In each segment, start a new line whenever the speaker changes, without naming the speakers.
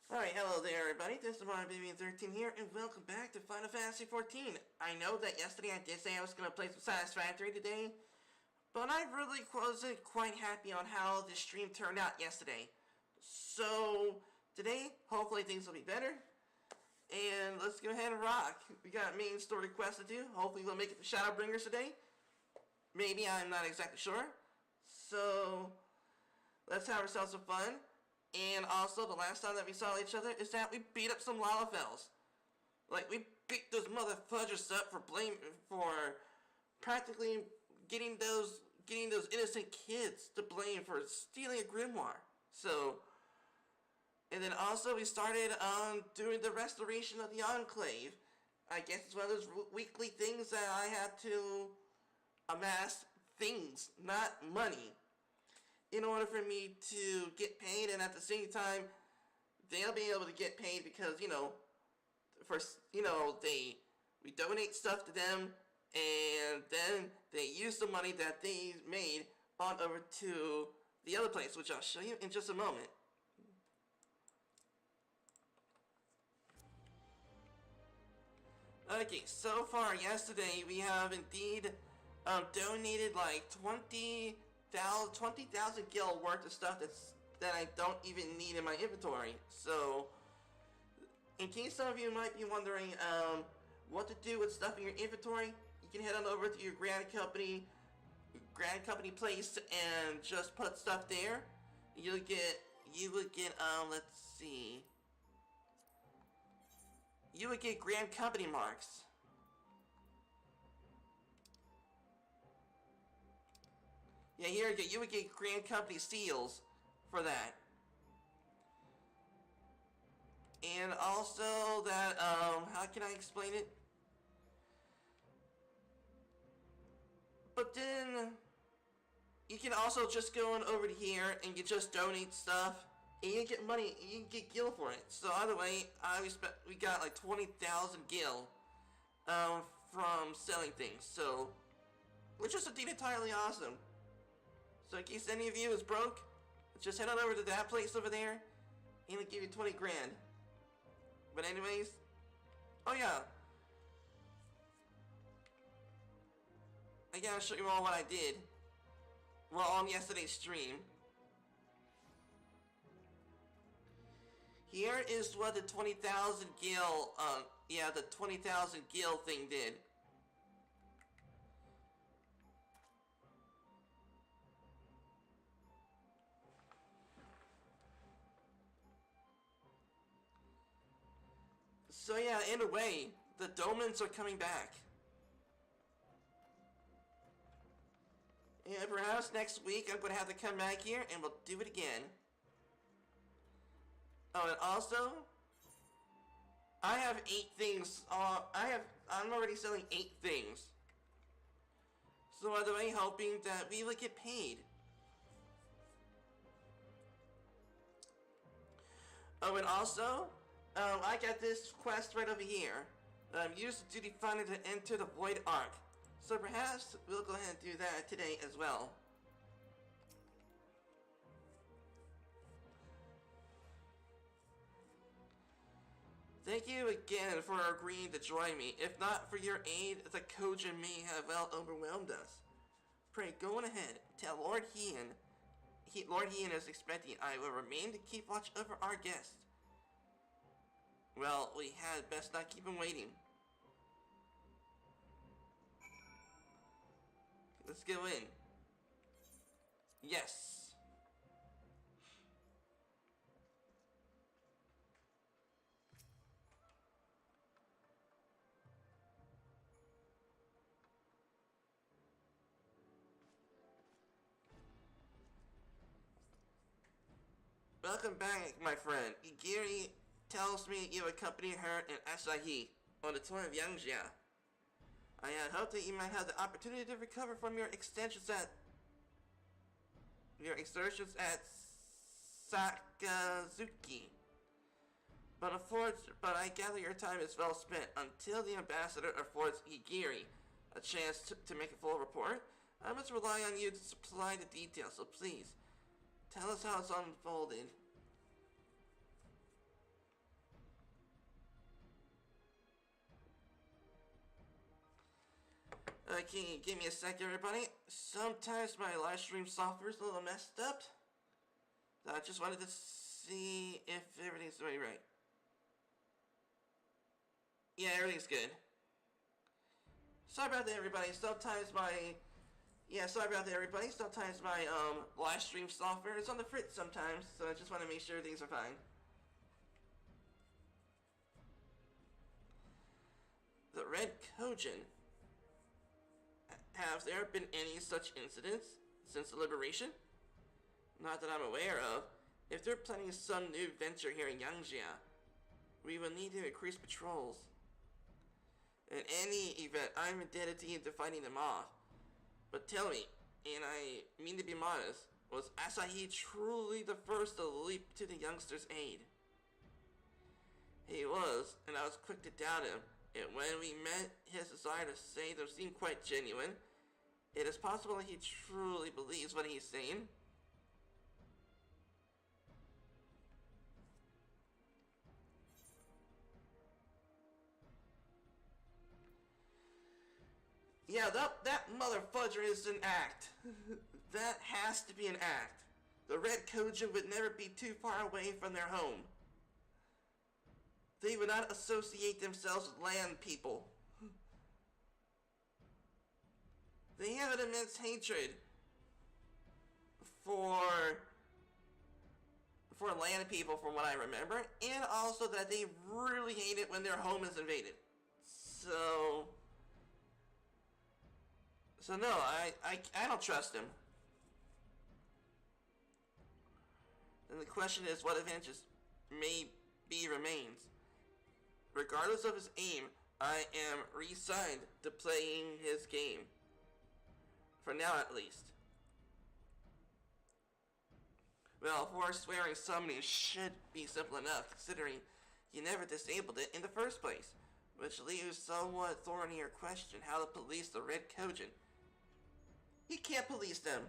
Alright, hello there everybody, this is MMORPG13 here, and welcome back to Final Fantasy XIV. I know that yesterday I did say I was going to play some Satisfactory today, but I really wasn't quite happy on how the stream turned out yesterday. So, today, hopefully things will be better, and let's go ahead and rock. We got main story quests to do, hopefully we'll make it to Shadowbringers today. Maybe, I'm not exactly sure. So, let's have ourselves some fun. And also, the last time that we saw each other is that we beat up some Lalafels. Like, we beat those motherfuckers up for practically getting those innocent kids to blame for stealing a grimoire. So, and then also we started doing the restoration of the Enclave. I guess it's one of those weekly things that I have to amass things, not money, in order for me to get paid, and at the same time, they'll be able to get paid because, we donate stuff to them, and then they use the money that they made on over to the other place, which I'll show you in just a moment. Okay, so far yesterday we have indeed donated like 20,000 gil worth of stuff that I don't even need in my inventory. So, in case some of you might be wondering what to do with stuff in your inventory, you can head on over to your Grand Company place and just put stuff there. You would get let's see. You would get Grand Company marks. Yeah, here you go. You would get Grand Company seals for that. And also that, how can I explain it? But then, you can also just go on over to here and you just donate stuff. And you get money, you can get gil for it. So either way, we got like 20,000 gil from selling things. So, which is indeed entirely awesome. So in case any of you is broke, just head on over to that place over there, and they'll give you 20 grand. But anyways, oh yeah, I gotta show you all what I did, well, on yesterday's stream. Here is what the 20,000 gil, the 20,000 gil thing did. So yeah, in a way, the Domans are coming back. And perhaps next week I'm going to have to come back here and we'll do it again. Oh, and also, I have 8 things, I'm already selling 8 things. So by the way, hoping that we will get paid. Oh, and also, I got this quest right over here. Use the duty finder to enter the Void Ark. So perhaps we'll go ahead and do that today as well. Thank you again for agreeing to join me. If not for your aid, the Kojin may have well overwhelmed us. Pray, go on ahead. Tell Lord Hien. Lord Hien is expecting. I will remain to keep watch over our guests. Well, we had best not keep him waiting. Let's go in. Yes. Welcome back, my friend. Igiri tells me you accompany her and Asahi on the tour of Yangjia. I had hoped that you might have the opportunity to recover from your exertions at Sakazuki. But I gather your time is well spent. Until the ambassador affords Igiri a chance to make a full report, I must rely on you to supply the details, so please, tell us how it's unfolded. Okay, give me a sec, everybody. Sometimes my live stream software is a little messed up. So I just wanted to see if everything's doing right. Yeah, everything's good. Sorry about that, everybody. Sometimes my live stream software is on the fritz sometimes, so I just want to make sure things are fine. The Red Kojin. Have there been any such incidents since the liberation? Not that I'm aware of. If they're planning some new venture here in Yangjia, we will need to increase patrols. In any event, I'm indebted to you to fighting them off. But tell me, and I mean to be modest, was Asahi truly the first to leap to the youngster's aid? He was, and I was quick to doubt him. And when we met, his desire to save them seemed quite genuine. It is possible that he truly believes what he's saying. Yeah, that mother fudger is an act. That has to be an act. The Red Kojin would never be too far away from their home. They would not associate themselves with land people. They have an immense hatred for land people, from what I remember, and also that they really hate it when their home is invaded. So no, I don't trust him. And the question is, what advantages may be remains. Regardless of his aim, I am resigned to playing his game. For now, at least. Well, forswearing summoning should be simple enough, considering you never disabled it in the first place. Which leaves somewhat thornier question how to police the Red Kojin. He can't police them.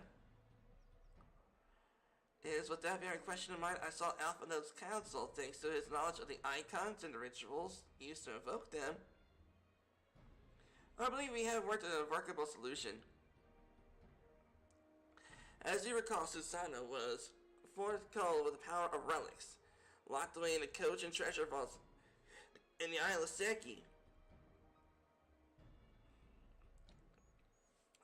It is with that very question in mind I sought Alpha Node's counsel, thanks to his knowledge of the icons and the rituals used to invoke them. I believe we have worked out a workable solution. As you recall, Susanoo was foretold with the power of relics, locked away in the Kojin treasure vaults in the Isle of Seki.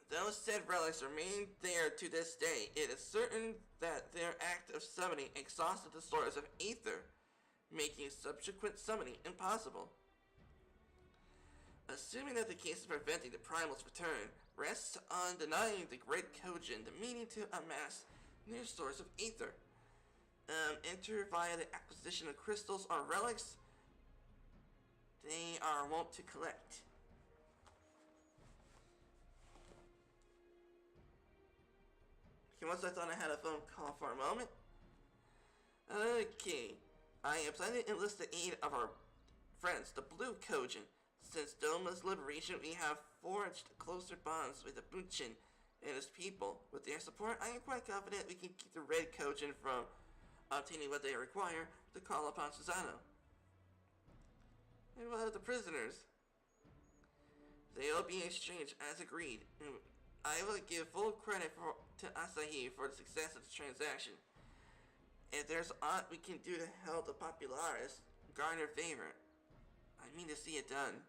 Those said relics remain there to this day. It is certain that their act of summoning exhausted the source of Aether, making subsequent summoning impossible. Assuming that the case of preventing the Primal's return rests on denying the Great Kojin the meaning to amass new source of Aether, enter via the acquisition of crystals or relics they are wont to collect. Okay, once I thought I had a phone call for a moment. Okay, I am planning to enlist the aid of our friends, the Blue Kojin. Since Doma's liberation, we have forged closer bonds with the Bunchin and his people. With their support, I am quite confident we can keep the Red Kojin from obtaining what they require to call upon Susanoo. And what of the prisoners? They will be exchanged as agreed, and I will give full credit to Asahi for the success of the transaction. If there's aught we can do to help the Popularis garner favor, I mean to see it done.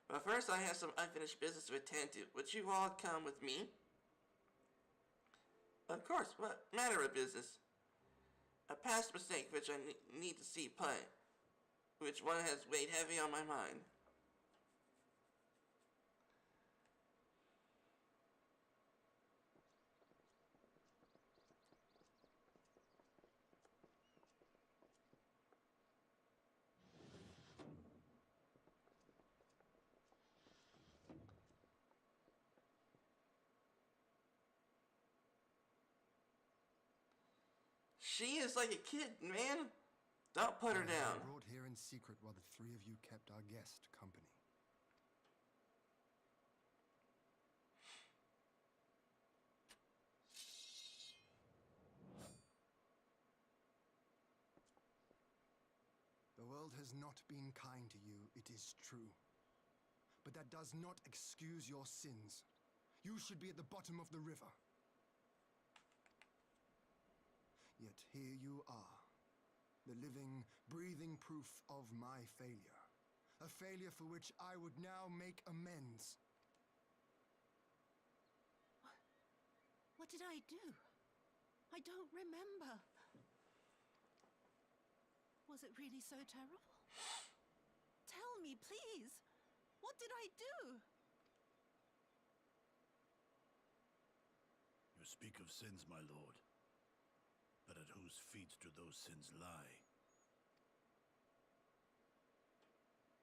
But first I have some unfinished business to attend to. Would you all come with me? Of course, what matter of business? A past mistake which I need to see play, which one has weighed heavy on my mind. She is like a kid, man. Don't put her down.
I brought here in secret while the three of you kept our guest company. The world world has not been kind to you, it is true. But that does not excuse your sins. You should be at the bottom of the river. Yet here you are, the living, breathing proof of my failure. A failure for which I would now make amends.
What did I do? I don't remember. Was it really so terrible? Tell me, please. What did I do?
You speak of sins, my lord. But at whose feet do those sins lie?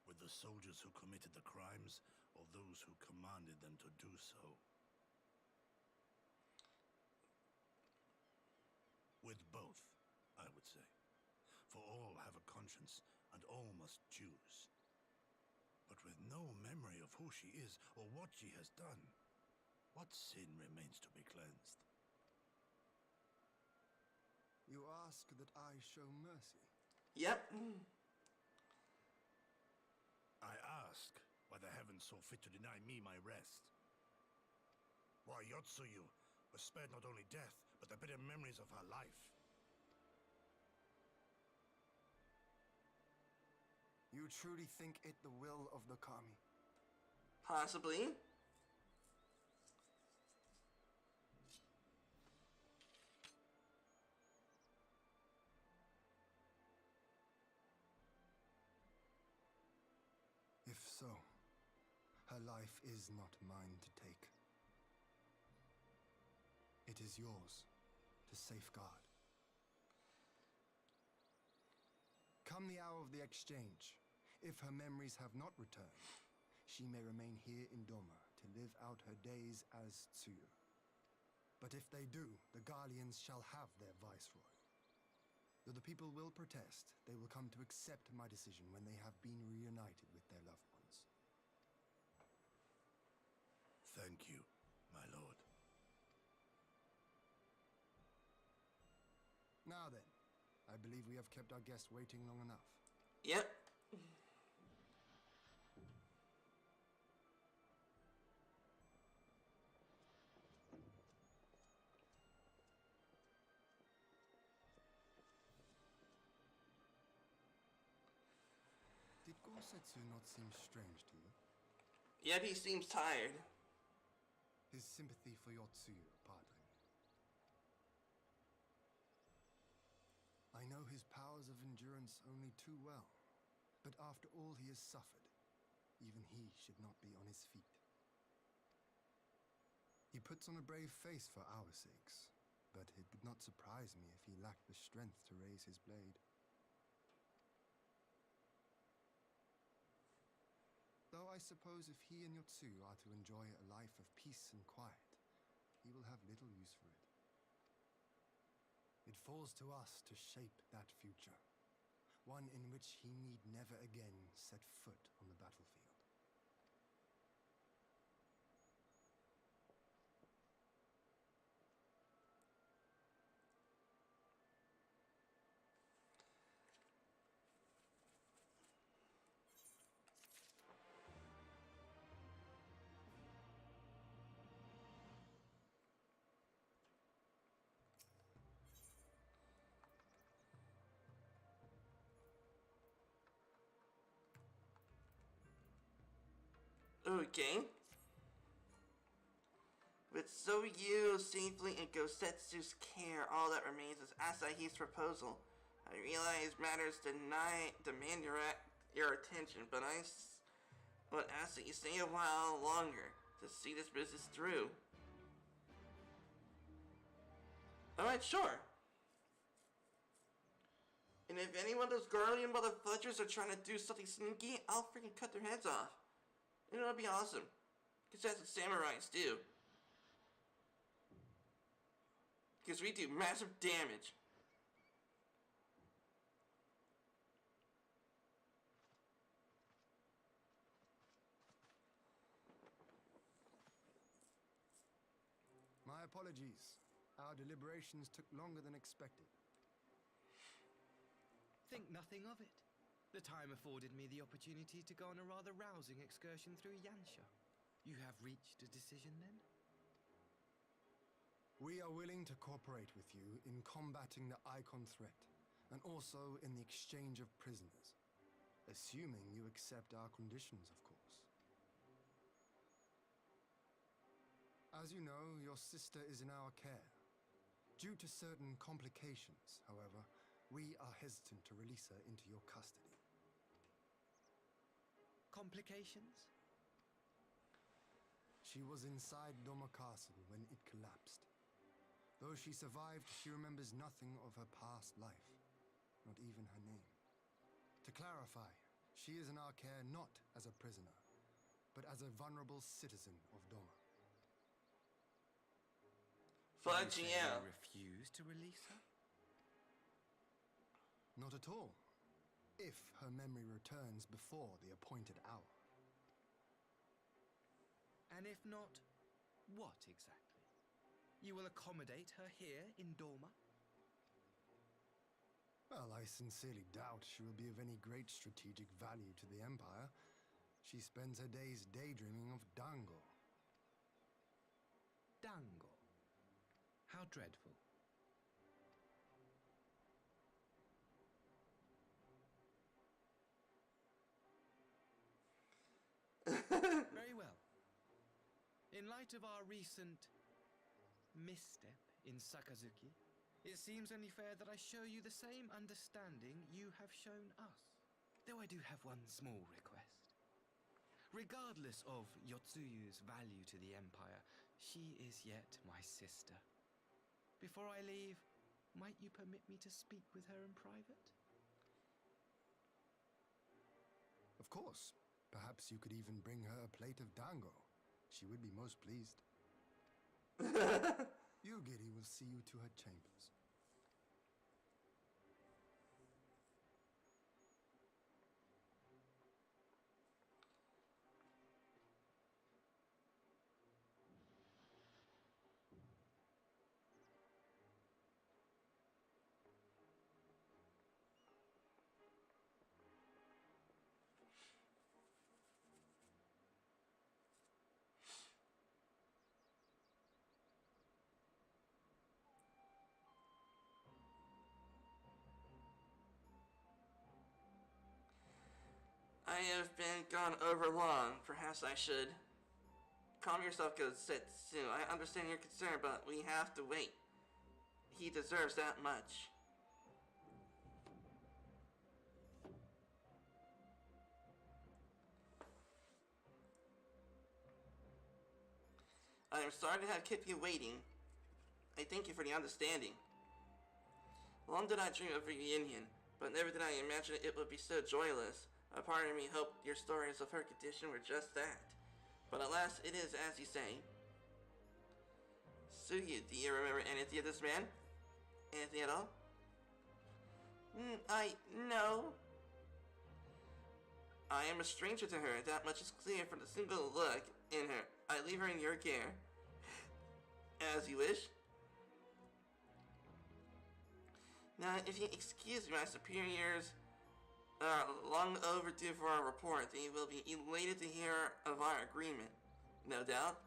With the soldiers who committed the crimes, or those who commanded them to do so? With both, I would say. For all have a conscience, and all must choose. But with no memory of who she is, or what she has done, what sin remains to be cleansed?
You ask that I show mercy.
Yep.
I ask why the heavens saw fit to deny me my rest. Why Yotsuyu was spared not only death, but the bitter memories of her life.
You truly think it the will of the Kami?
Possibly.
If so, her life is not mine to take. It is yours to safeguard. Come the hour of the exchange, if her memories have not returned, she may remain here in Doma to live out her days as Tsuyu. But if they do, the Guardians shall have their viceroy. Though the people will protest, they will come to accept my decision when they have been reunited with their loved ones.
Thank you, my lord.
Now then, I believe we have kept our guest waiting long enough.
Yep.
Did Gorsetsu not seem strange to you?
Yep, he seems tired.
His sympathy for Yotsuyu, pardon. I know his powers of endurance only too well, but after all he has suffered, even he should not be on his feet. He puts on a brave face for our sakes, but it would not surprise me if he lacked the strength to raise his blade. Though I suppose if he and Yotsuyu are to enjoy a life of peace and quiet, he will have little use for it. It falls to us to shape that future, one in which he need never again set foot on the battlefield.
Okay. With Soyu safely in Gosetsu's care, all that remains is Asahi's proposal. I realize matters demand your attention, but I would ask that you stay a while longer to see this business through. Alright, sure. And if any one of those Guardian motherfuckers are trying to do something sneaky, I'll freaking cut their heads off. And it'll be awesome. Because that's what samurais do. Because we do massive damage.
My apologies. Our deliberations took longer than expected.
Think nothing of it. The time afforded me the opportunity to go on a rather rousing excursion through Yansha. You have reached a decision then?
We are willing to cooperate with you in combating the Icon threat, and also in the exchange of prisoners. Assuming you accept our conditions, of course. As you know, your sister is in our care. Due to certain complications, however, we are hesitant to release her into your custody.
Complications?
She was inside Doma Castle when it collapsed. Though she survived, she remembers nothing of her past life, not even her name. To clarify, she is in our care not as a prisoner, but as a vulnerable citizen of Doma.
Fudge,
You
yeah.
refuse to release her?
Not at all. If her memory returns before the appointed hour.
And if not, what exactly? You will accommodate her here in Doma?
Well, I sincerely doubt she will be of any great strategic value to the Empire. She spends her days daydreaming of Dango.
Dango? How dreadful. Very well. In light of our recent misstep in Sakazuki, it seems only fair that I show you the same understanding you have shown us. Though I do have one small request. Regardless of Yotsuyu's value to the Empire, she is yet my sister. Before I leave, might you permit me to speak with her in private?
Of course. Perhaps you could even bring her a plate of dango. She would be most pleased. Yugiri will see you to her chambers.
I have been gone over long. Perhaps I should calm yourself, Setsu. I understand your concern, but we have to wait. He deserves that much. I am sorry to have kept you waiting. I thank you for the understanding. Long did I dream of reunion, but never did I imagine it would be so joyless. A part of me hoped your stories of her condition were just that. But alas, it is as you say. Suyu, do you remember anything of this man? Anything at all? No. I am a stranger to her, that much is clear from the single look in her. I leave her in your care. As you wish. Now, if you excuse me, my superiors are long overdue for our report. They will be elated to hear of our agreement, no doubt.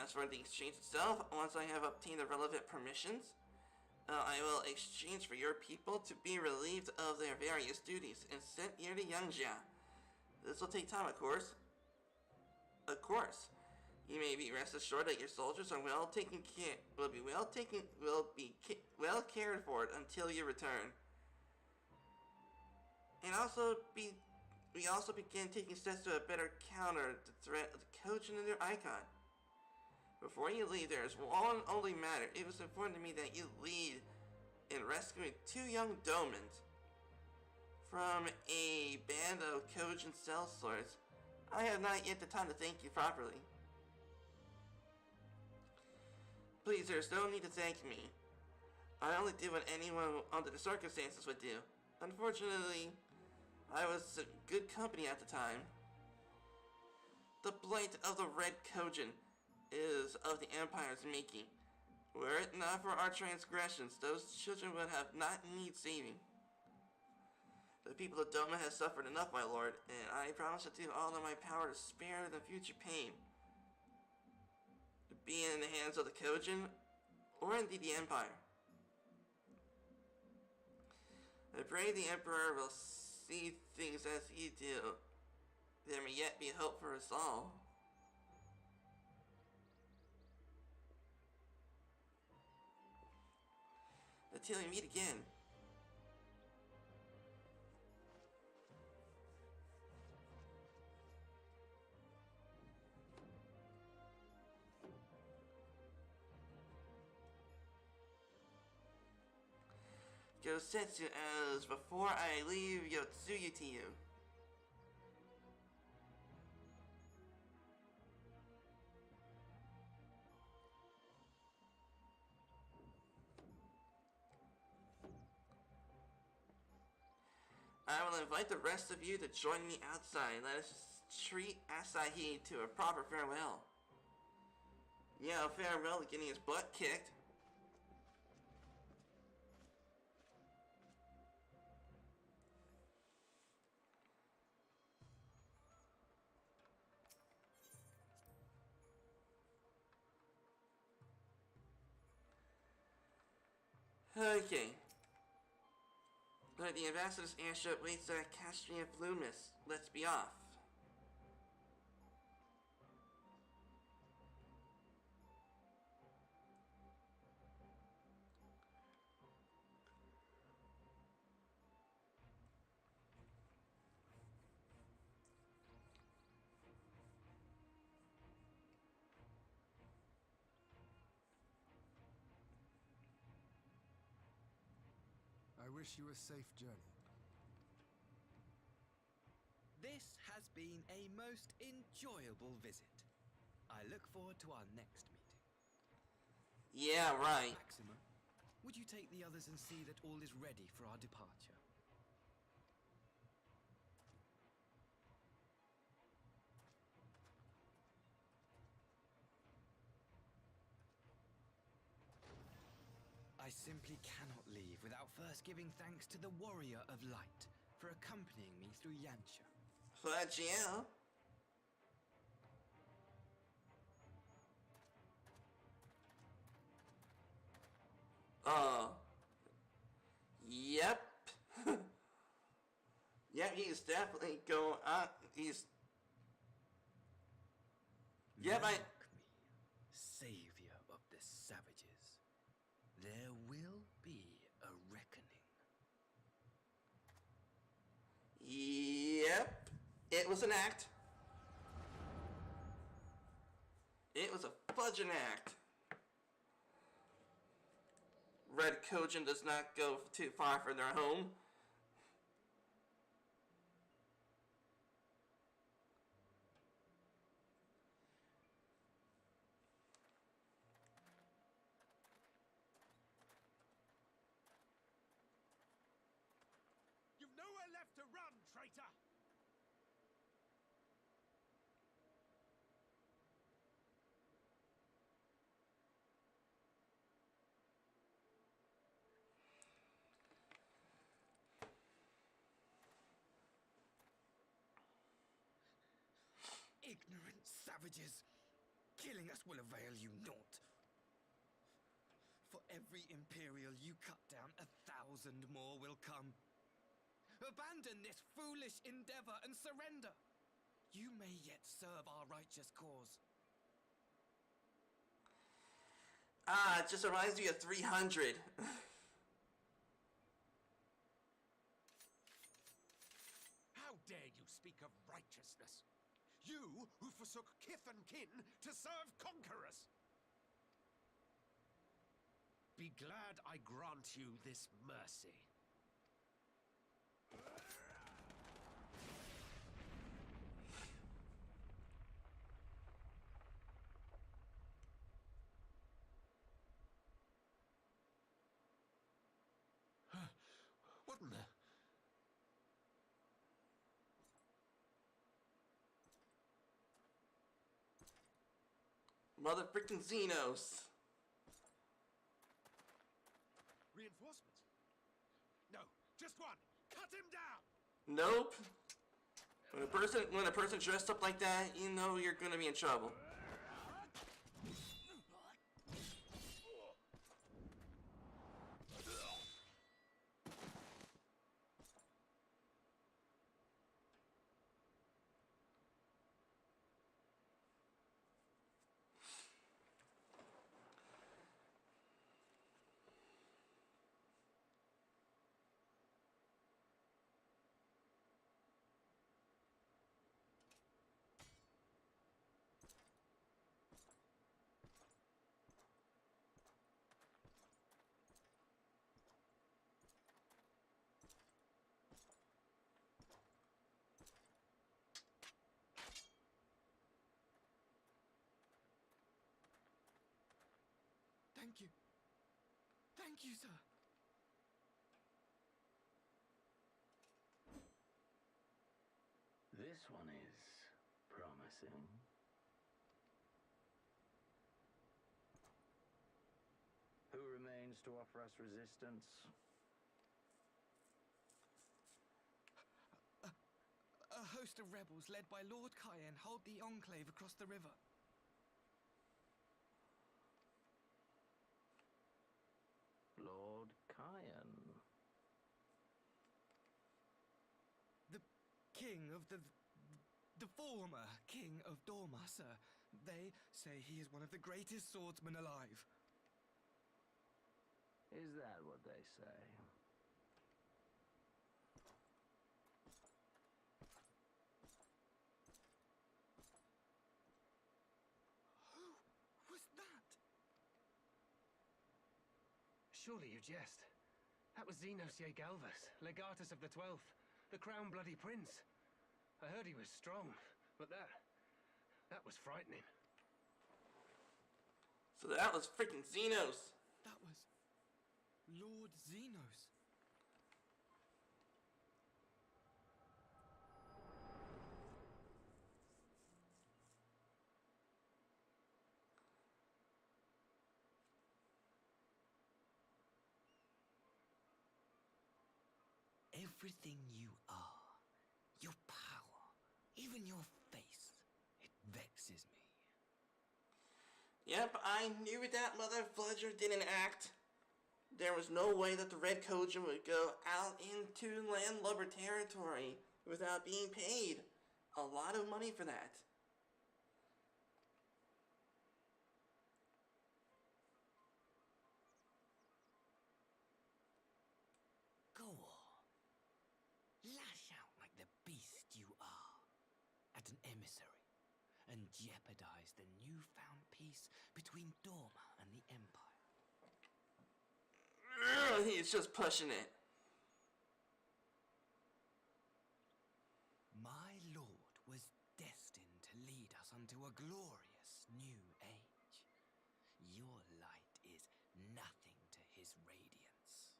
As for the exchange itself, once I have obtained the relevant permissions, I will exchange for your people to be relieved of their various duties and sent here to Yangjia. This will take time, of course. Of course. You may be rest assured that your soldiers are well cared for until you return. And we also begin taking steps to better counter the threat of the Kojin and their icon. Before you leave, there is one only matter. It was important to me that you lead in rescuing 2 young domans from a band of Kojin sellswords. I have not yet the time to thank you properly. Please, there's no need to thank me. I only did what anyone under the circumstances would do. Unfortunately, I was good company at the time. The blight of the Red Kojin is of the Empire's making. Were it not for our transgressions, those children would have not need saving. The people of Doma have suffered enough, my lord, and I promise to do all in my power to spare them future pain. Be in the hands of the Kojin, or indeed the Empire. I pray the Emperor will see things as he do. There may yet be hope for us all. Until we meet again. Gosetsu as before I leave Yotsuyu to you. I will invite the rest of you to join me outside. Let us treat Asahi to a proper farewell. Yeah, farewell to getting his butt kicked. Okay. But the ambassador's airship waits at Castria Flumis. Let's be off.
I wish you a safe journey.
This has been a most enjoyable visit. I look forward to our next meeting.
Yeah, right.
Maxima, would you take the others and see that all is ready for our departure? I simply cannot leave without first giving thanks to the Warrior of Light for accompanying me through Yansha.
Flagiel. Yep. Yep, he's definitely going up. He's... Yep,
Mark me, savior of the savages. There will be a reckoning.
Yep. It was an act. It was a fudging act. Red Kojin does not go too far from their home.
You've nowhere left to run, traitor!
Ignorant savages! Killing us will avail you naught. For every Imperial you cut down, 1,000 more will come. Abandon this foolish endeavor and surrender. You may yet serve our righteous cause.
Ah, it just reminds me of 300.
How dare you speak of righteousness? You who forsook kith and kin to serve conquerors! Be glad I grant you this mercy. What in the...
Mother freaking Xenos.
Reinforcements? No, just one. cut him down!
Nope. When a person dressed up like that, you know you're gonna be in trouble.
Thank you. Thank you, sir.
This one is promising. Who remains to offer us resistance?
A host of rebels led by Lord Cayenne hold the enclave across the river.
Lord Cayenne.
The king of the former king of Dorma, sir. They say he is one of the greatest swordsmen alive.
Is that what they say?
Who was that?
Surely you jest. That was Xenos Galvus, legatus of the 12th, the Crown Bloody Prince. I heard he was strong, but that was frightening.
So that was freaking Xenos.
That was Lord Xenos. Everything you are, your power, even your face, it vexes me.
Yep, I knew that Mother Fludger didn't act. There was no way that the Red Kojin would go out into landlubber territory without being paid a lot of money for that.
Go on. Lash out like the beast you are at an emissary and jeopardize the newfound peace between Dorma and the Empire.
He's just pushing it.
My lord was destined to lead us unto a glorious new age. Your light is nothing to his radiance.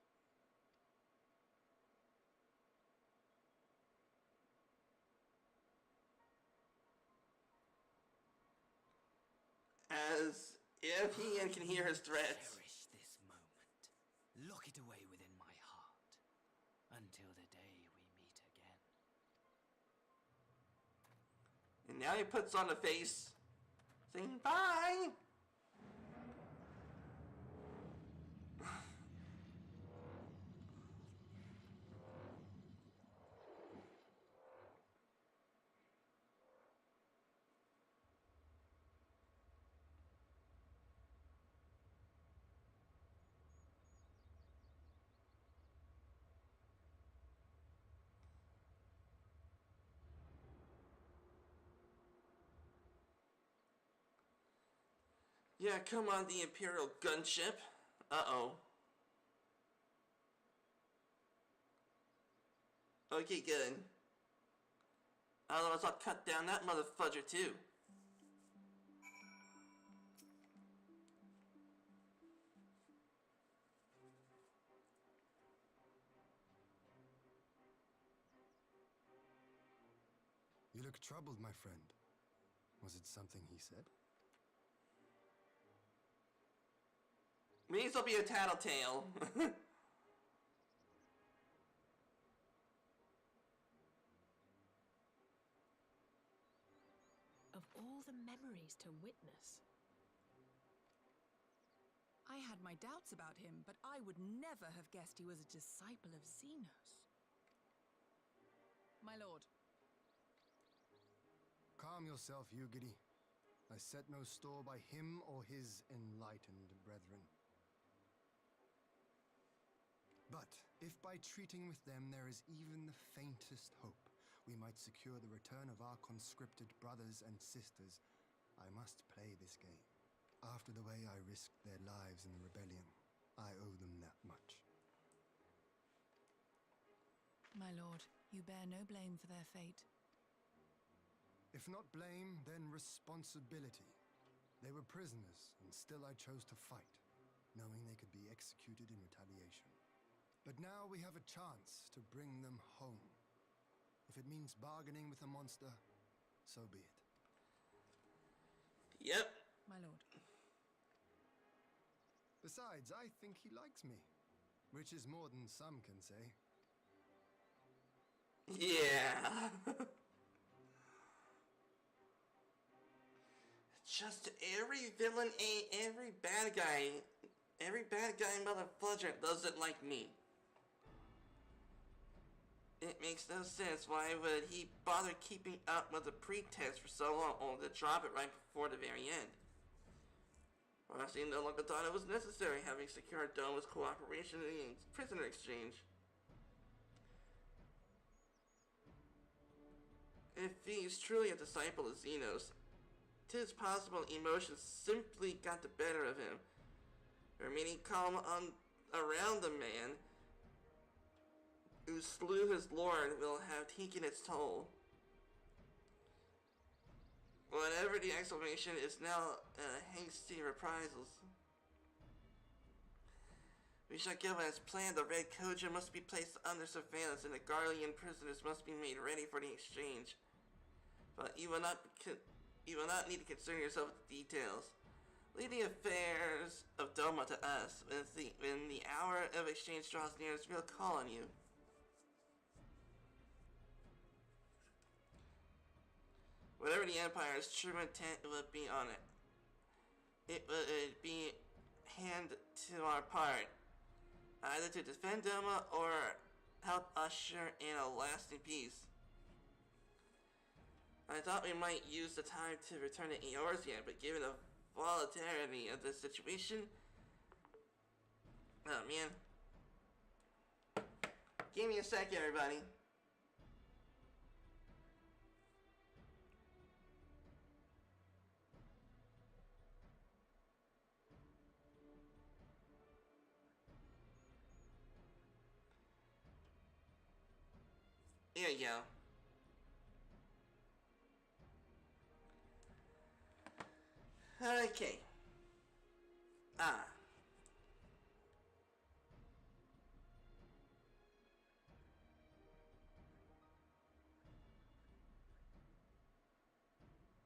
As if he can hear his threats.
Cherish this moment. Lock it away within my heart until the day we meet again.
And now he puts on a face saying bye. Yeah, come on, the Imperial gunship. Uh-oh. Okay, good. Otherwise I'll cut down that mother fudger too.
You look troubled, my friend. Was it something he said?
May as well be a tattletale.
memories to witness. I had my doubts about him, but I would never have guessed he was a disciple of Xenos. My lord.
Calm yourself, Yugiri. I set no store by him or his enlightened brethren. But if by treating with them there is even the faintest hope, we might secure the return of our conscripted brothers and sisters, I must play this game. After the way I risked their lives in the rebellion, I owe them that much.
My lord, you bear no blame for their fate.
If not blame, then responsibility. They were prisoners, and still I chose to fight, knowing they could be executed in retaliation. But now we have a chance to bring them home. If it means bargaining with a monster, so be it.
Yep.
My lord.
Besides, I think he likes me, which is more than some can say.
Yeah. Just every villain, every bad guy motherfucker doesn't like me. It makes no sense. Why would he bother keeping up with the pretense for so long, only to drop it right before the very end? Well, I no longer thought it was necessary, having secured Doma's cooperation in the prisoner exchange. If he is truly a disciple of Xenos, 'tis possible emotions simply got the better of him. Remaining calm around the man who slew his lord will have taken its toll. Whatever the exclamation is now hasty reprisals. We shall go as planned. The Red Koja must be placed under surveillance and the Guardian prisoners must be made ready for the exchange. But you will not need to concern yourself with the details. Leave the affairs of Doma to us. When the hour of exchange draws near, we'll call on you. Whatever the Empire's true intent would be on it, it would be hand to our part, either to defend Doma or help usher in a lasting peace. I thought we might use the time to return to Eorzea, but given the volatility of this situation, oh man. Give me a second, everybody. There you go. Okay.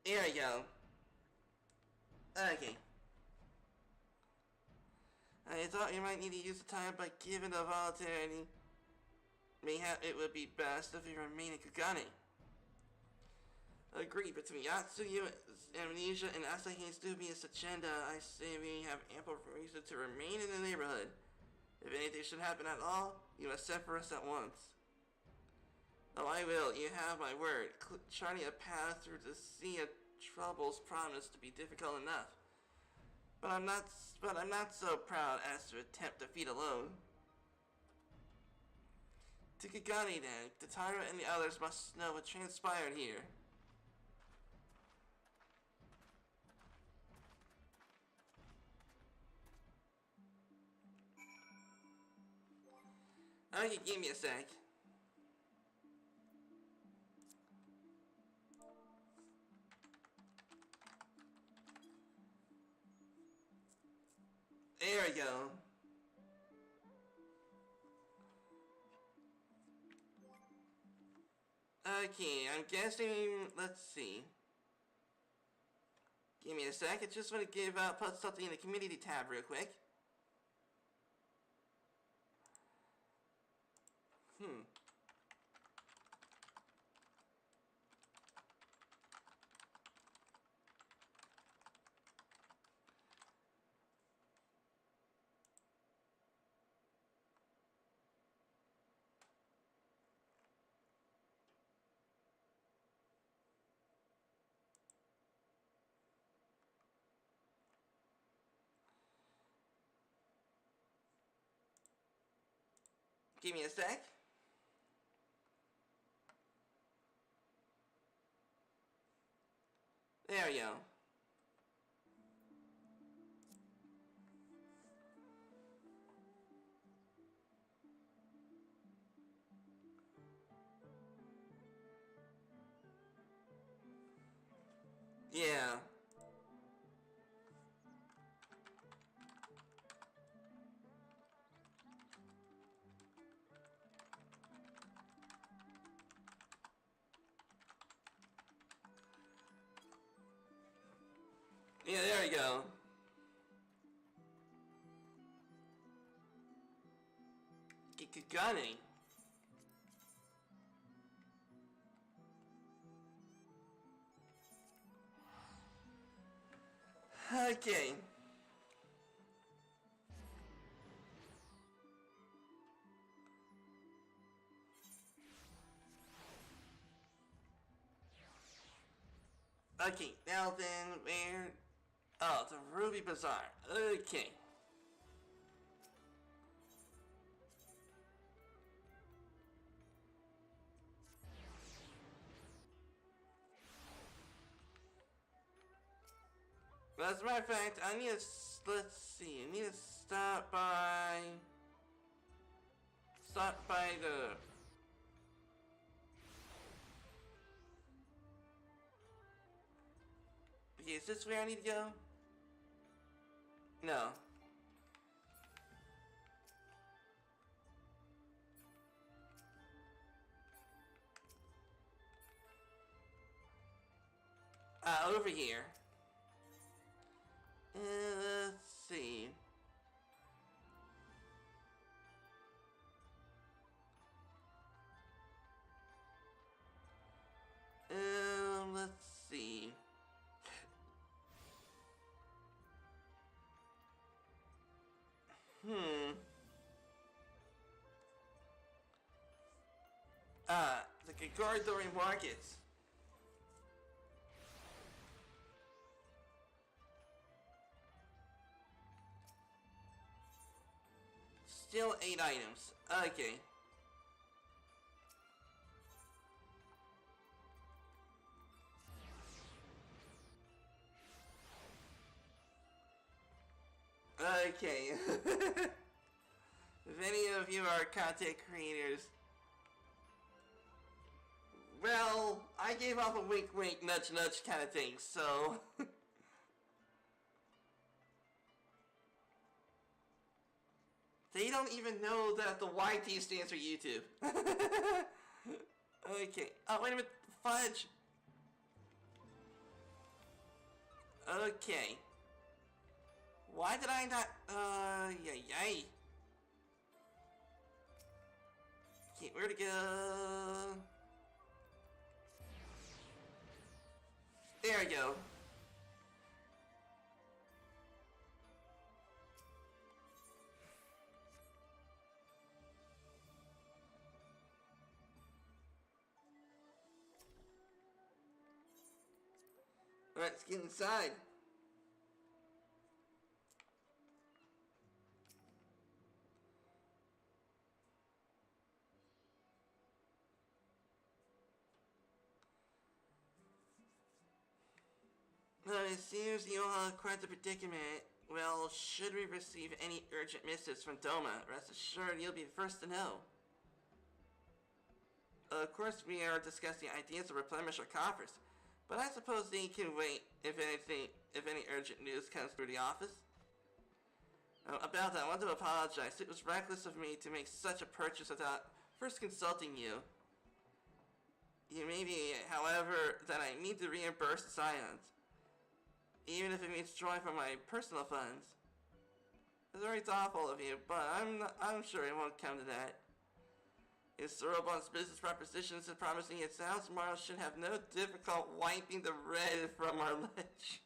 There we go. Okay. I thought you might need to use the time, but given the volatility, mayhap it would be best if you remain in Kugane. Agreed. Between Yatsuyu, Amnesia, and Asahi's dubious agenda, I say we have ample reason to remain in the neighborhood. If anything should happen at all, you must send for us at once. Oh, I will. You have my word. Charting a path through the sea of troubles promised to be difficult enough. But I'm not so proud as to attempt defeat alone. To Kigani then. Tataru and the others must know what transpired here. Okay, give me a sec. There we go. Okay, I'm guessing, let's see. Give me a sec, I just want to put something in the community tab real quick. Give me a sec. There we go. Yeah. Yeah, there we go. Get gunning. Okay. Okay, now then, where... Oh, the Ruby Bazaar. Okay. Well, as a matter of fact, I need to... Let's see, I need to stop by... Stop by the... Okay, is this where I need to go? No. Over here. Let's see. Let's see. The Gagardori Markets. Still 8 items. Okay. Okay. If any of you are content creators, well, I gave off a wink wink nudge nudge kind of thing, so... They don't even know that the YT stands for YouTube. Okay. Oh, wait a minute. Fudge. Okay. Why did I not... yay. Okay, where to go? There we go. Alright, let's get inside. It seems you all have quite the predicament. Well, should we receive any urgent missives from Doma, rest assured you'll be the first to know. Of course, we are discussing ideas to replenish our coffers, but I suppose they can wait if any urgent news comes through the office. About that, I want to apologize. It was reckless of me to make such a purchase without first consulting you. You may be, however, that I need to reimburse the Scions, even if it means drawing from my personal funds. It's very thoughtful of you, but I'm sure it won't come to that. If Sorobon's business propositions and promising it sounds, tomorrow should have no difficult wiping the red from our ledge.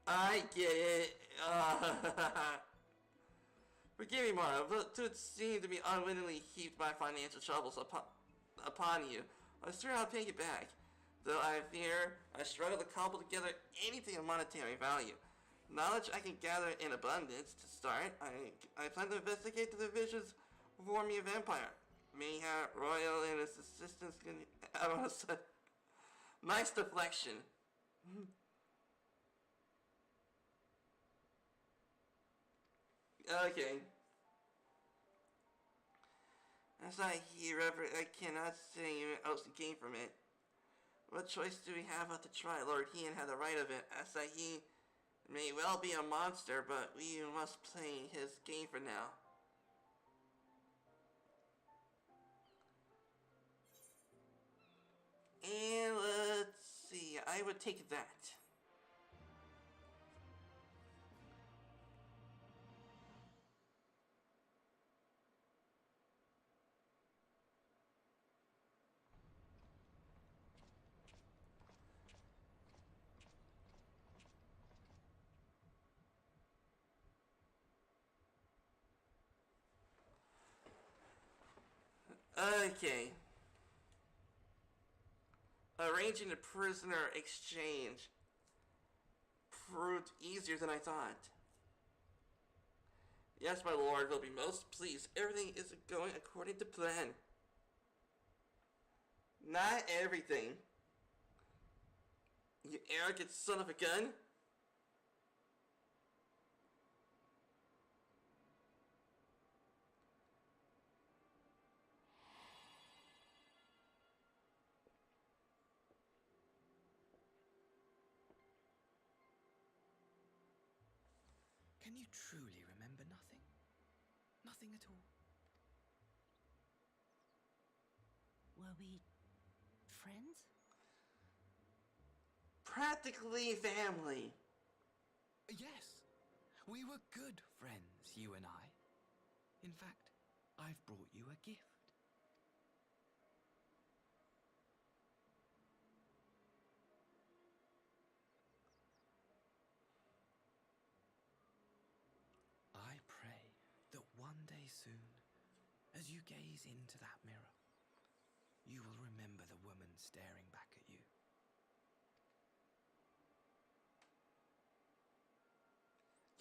I get it. Forgive me, Mara, but to seem to be unwittingly heaped my financial troubles upon you, I'm sure I'll pay you back. Though I fear I struggle to cobble together anything of monetary value. Knowledge I can gather in abundance. To start, I plan to investigate the divisions forming of Empire. Mayhap, Royal, and his assistants can... I don't know. Nice deflection. Okay. As I hear, I cannot say else to gain from it. What choice do we have but to try? Lord Hean had the right of it. As he may well be a monster, but we must play his game for now. And let's see, I would take that. Okay. Arranging a prisoner exchange proved easier than I thought. Yes, my lord, will be most pleased. Everything is going according to plan. Not everything. You arrogant son of a gun.
Can you truly remember nothing? Nothing at all?
Were we friends?
Practically family.
Yes, we were good friends, you and I. In fact, I've brought you a gift. I pray that one day soon, as you gaze into that mirror, you will remember the woman staring back at you.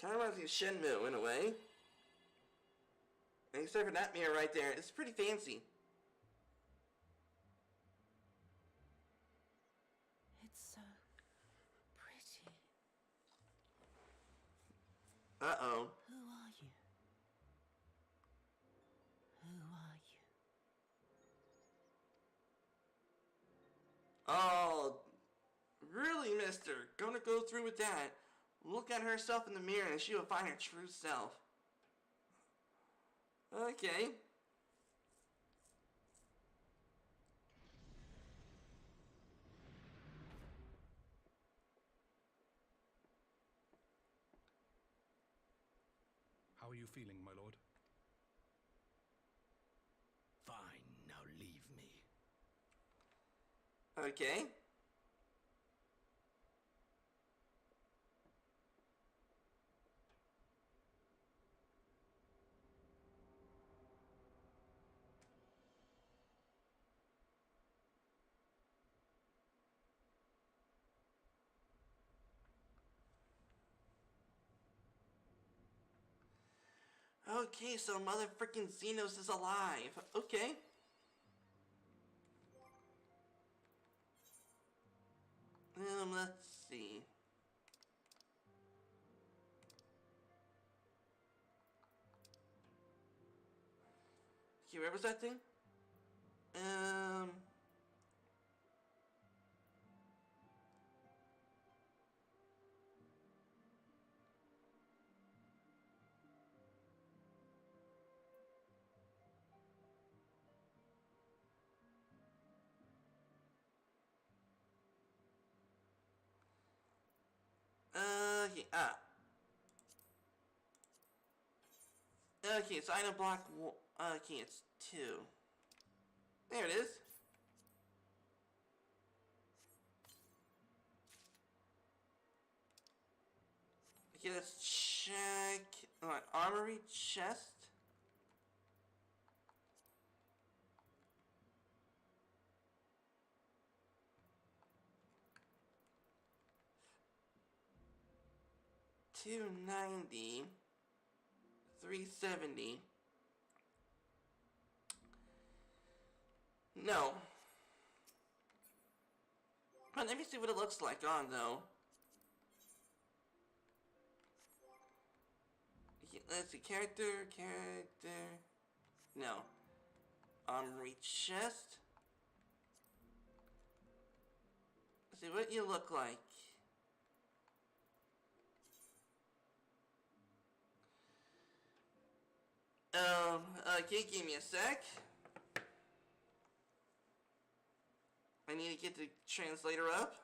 Kind of reminds me of Shenmue in a way. And except for that mirror right there, it's pretty fancy.
It's so pretty.
Uh-oh.
Who are you? Who are you?
Oh, really, mister? Gonna go through with that. Look at herself in the mirror and she will find her true self. Okay.
How are you feeling, my lord?
Fine, now leave me.
Okay. Okay, so mother freaking Xenos is alive. Okay. Let's see. Okay, where was that thing? Okay, okay, it's item block. Okay, it's 2. There it is. Okay, let's check. Armory chest. 290, 370. No. But let me see what it looks like on, though. Let's see, character. No. Reach chest. Let's see what you look like. Okay, give me a sec. I need to get the translator up.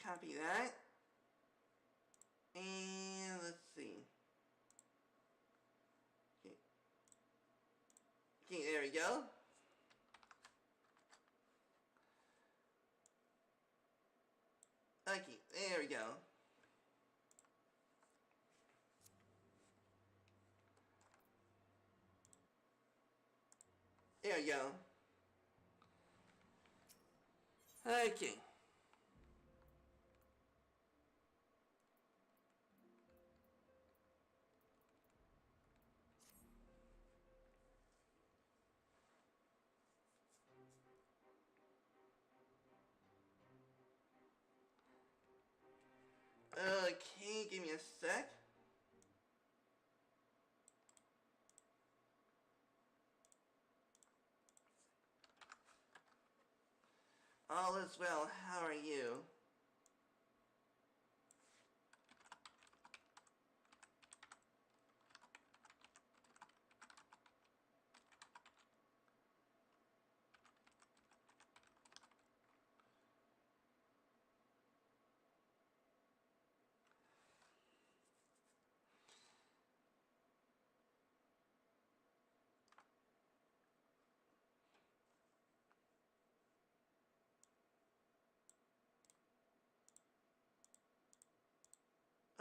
Copy that. And let's see. Okay. Okay, there we go. Okay, there we go. There we go. Okay. Okay, give me a sec. All is well, how are you?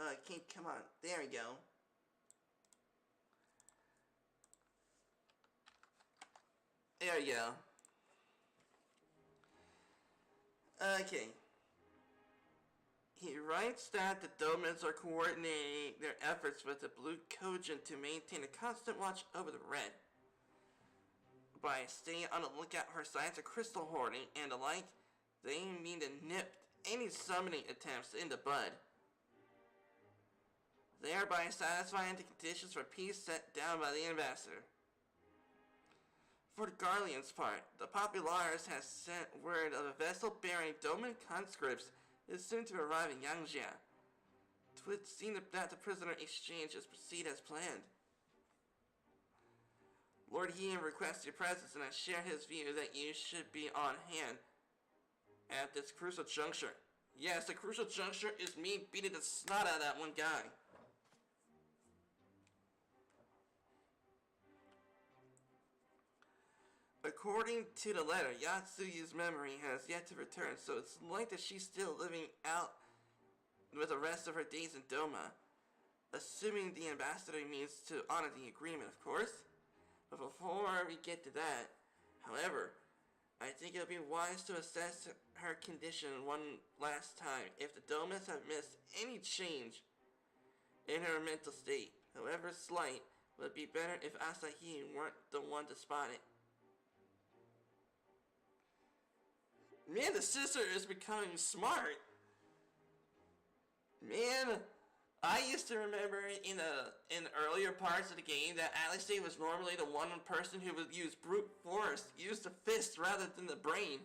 Okay, come on. There we go. There we go. Okay. He writes that the Domans are coordinating their efforts with the Blue Cogent to maintain a constant watch over the Red. By staying on the lookout for signs of crystal hoarding and the like, they mean to nip any summoning attempts in the bud, thereby satisfying the conditions for peace set down by the ambassador. For the Garlean's part, the Popularis has sent word of a vessel bearing Doman conscripts is soon to arrive in Yangjia. It would seem that the prisoner exchanges proceed as planned. Lord Hean requests your presence, and I share his view that you should be on hand at this crucial juncture. Yes, the crucial juncture is me beating the snot out of that one guy. According to the letter, Yatsuyu's memory has yet to return, so it's likely that she's still living out with the rest of her days in Doma. Assuming the ambassador means to honor the agreement, of course. But before we get to that, however, I think it would be wise to assess her condition one last time. If the Domas have missed any change in her mental state, however slight, it would be better if Asahi weren't the one to spot it. Man, the sister is becoming smart. Man, I used to remember in earlier parts of the game that Alistair was normally the one person who would use brute force, use the fist rather than the brain.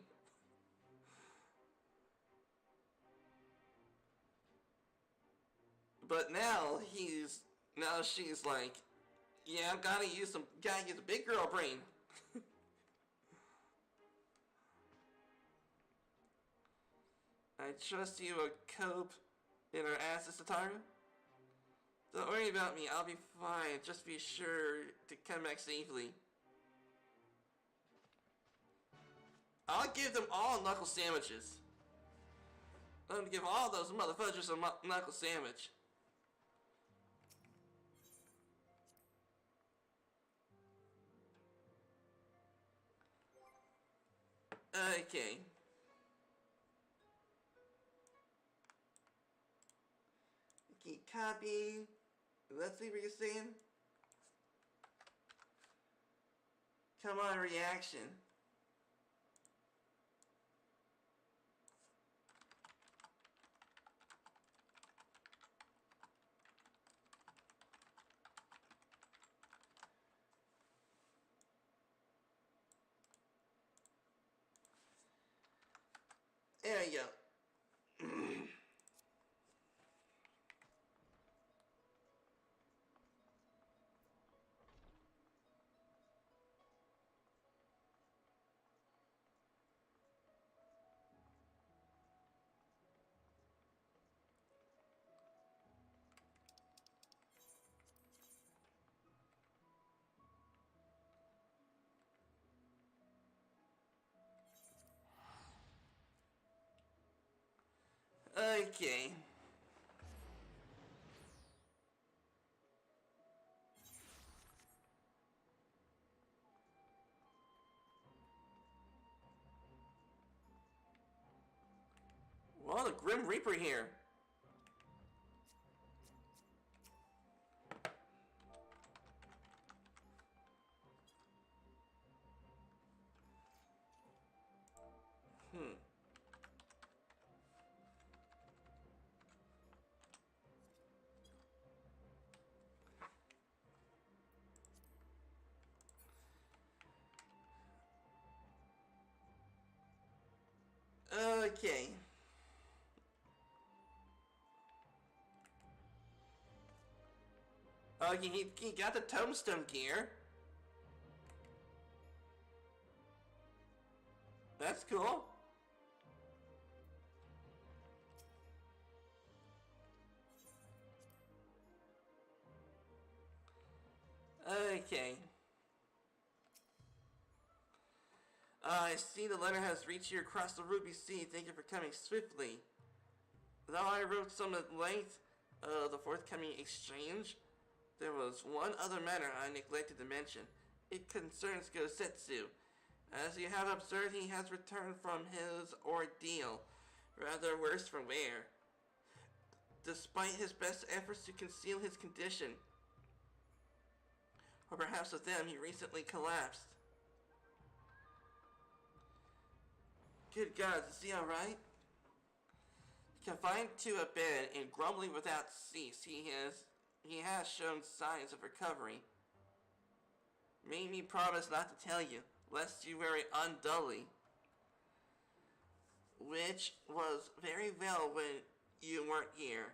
But now she's like, yeah, gotta use a big girl brain. I trust you will cope in our asses, Satara. Don't worry about me, I'll be fine. Just be sure to come back safely. I'll give them all knuckle sandwiches. I'm gonna give all those motherfuckers a knuckle sandwich. Okay. Okay, copy. Let's see what you're saying. Come on, reaction. There you go. Okay. Well, the Grim Reaper here. Okay. He got the tombstone gear. That's cool. Okay. I see the letter has reached you across the Ruby Sea. Thank you for coming swiftly. Though I wrote some at length the forthcoming exchange, there was one other matter I neglected to mention. It concerns Gosetsu. As you have observed, he has returned from his ordeal, rather worse for wear. Despite his best efforts to conceal his condition, or perhaps with them, he recently collapsed. Good God, is he alright? Confined to a bed and grumbling without cease, he has shown signs of recovery. Made me promise not to tell you, lest you worry undully. Which was very well when you weren't here.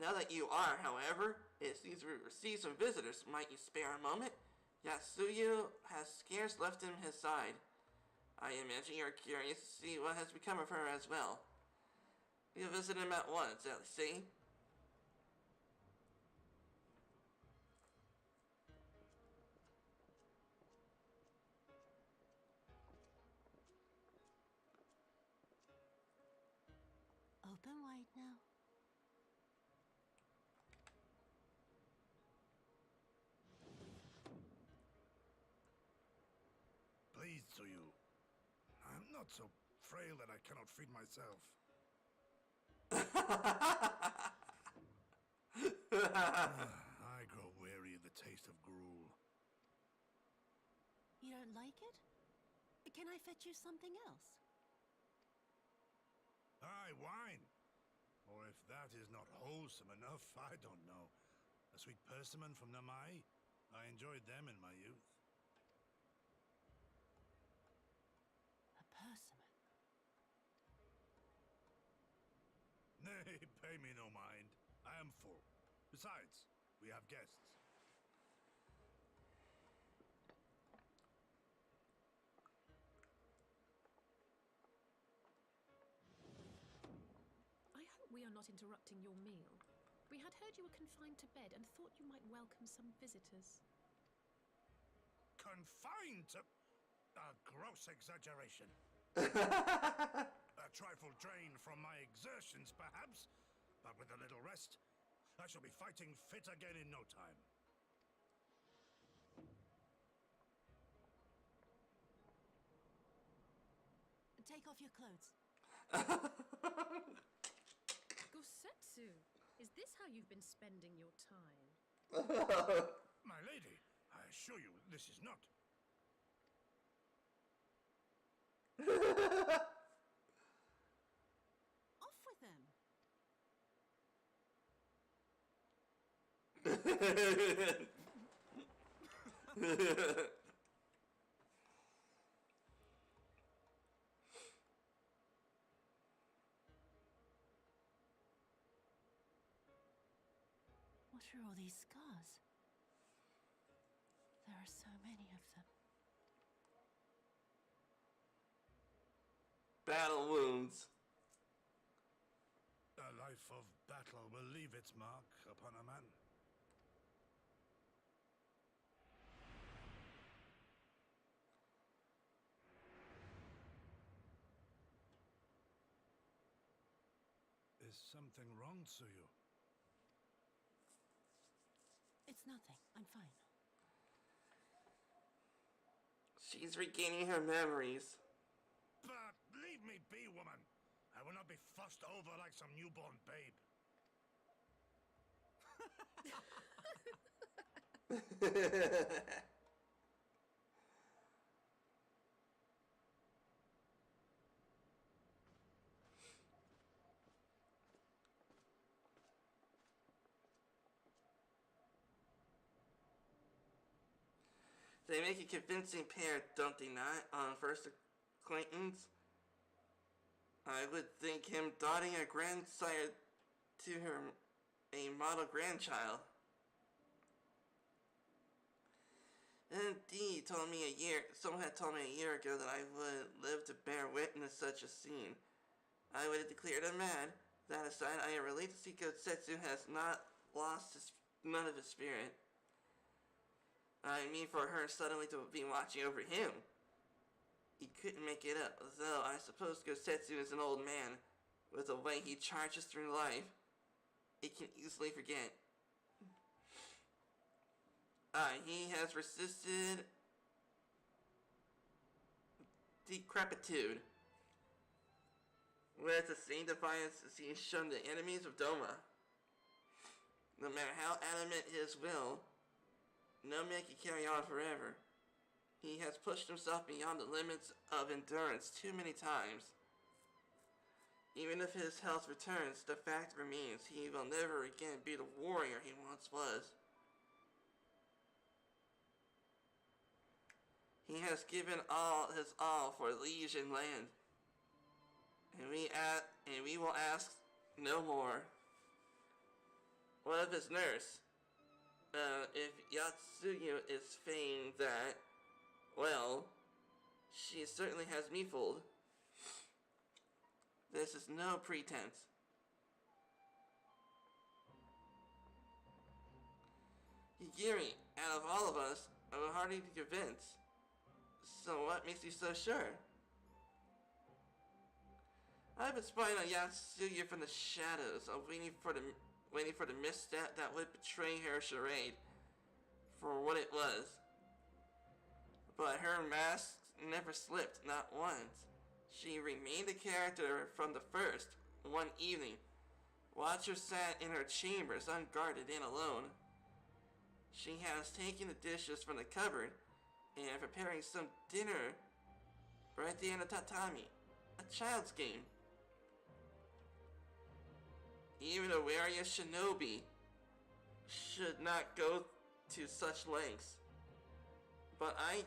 Now that you are, however, it seems we received some visitors. Might you spare a moment? Yasuyu has scarce left him his side. I imagine you're curious to see what has become of her as well. You'll visit him at once, see?
Open wide now.
Please, Tsuyu. I'm not so frail that I cannot feed myself. I grow weary of the taste of gruel.
You don't like it? Can I fetch you something else?
Aye, wine. Or if that is not wholesome enough, I don't know. A sweet persimmon from Namai? I enjoyed them in my youth.
A persimmon.
Nay, pay me no mind. I am full. Besides, we have guests.
I hope we are not interrupting your meal. We had heard you were confined to bed and thought you might welcome some visitors.
Confined to... a gross exaggeration. A trifle drained from my exertions, perhaps, but with a little rest, I shall be fighting fit again in no time.
Take off your clothes.
Gosetsu, is this how you've been spending your time?
My lady, I assure you, this is not.
Off with them. What are all these scars? There are so many of them.
Battle wounds.
A life of battle will leave its mark upon a man. Is something wrong, Tsuyu?
It's nothing. I'm fine.
She's regaining her memories.
But leave me be, woman. I will not be fussed over like some newborn babe.
They make a convincing pair, don't they not, on first acquaintance? I would think him dotting a grandsire to her a model grandchild. Indeed, someone had told me a year ago that I would live to bear witness such a scene. I would have declared him mad. That aside, I am relieved to see Gosetsu has not lost none of his spirit. I mean, for her suddenly to be watching over him. He couldn't make it up, though I suppose Gosetsu is an old man. With the way he charges through life, it can easily forget. He has resisted decrepitude with the same defiance as he has shown the enemies of Doma. No matter how adamant his will, no man can carry on forever. He has pushed himself beyond the limits of endurance too many times. Even if his health returns, the fact remains he will never again be the warrior he once was. He has given his all for liege and land, and we will ask no more. What of his nurse? If Yatsuyu is saying that, well, she certainly has me fooled. This is no pretense. Higiri, out of all of us, I'm hardly convinced. So what makes you so sure? I've been spying on Yatsuyu from the shadows, waiting for the misstep that would betray her charade for what it was. But her mask never slipped, not once. She remained a character from the first. One evening, Watcher sat in her chambers, unguarded and alone. She has taken the dishes from the cupboard and preparing some dinner right there in the tatami. A child's game. Even a warrior shinobi should not go to such lengths. But I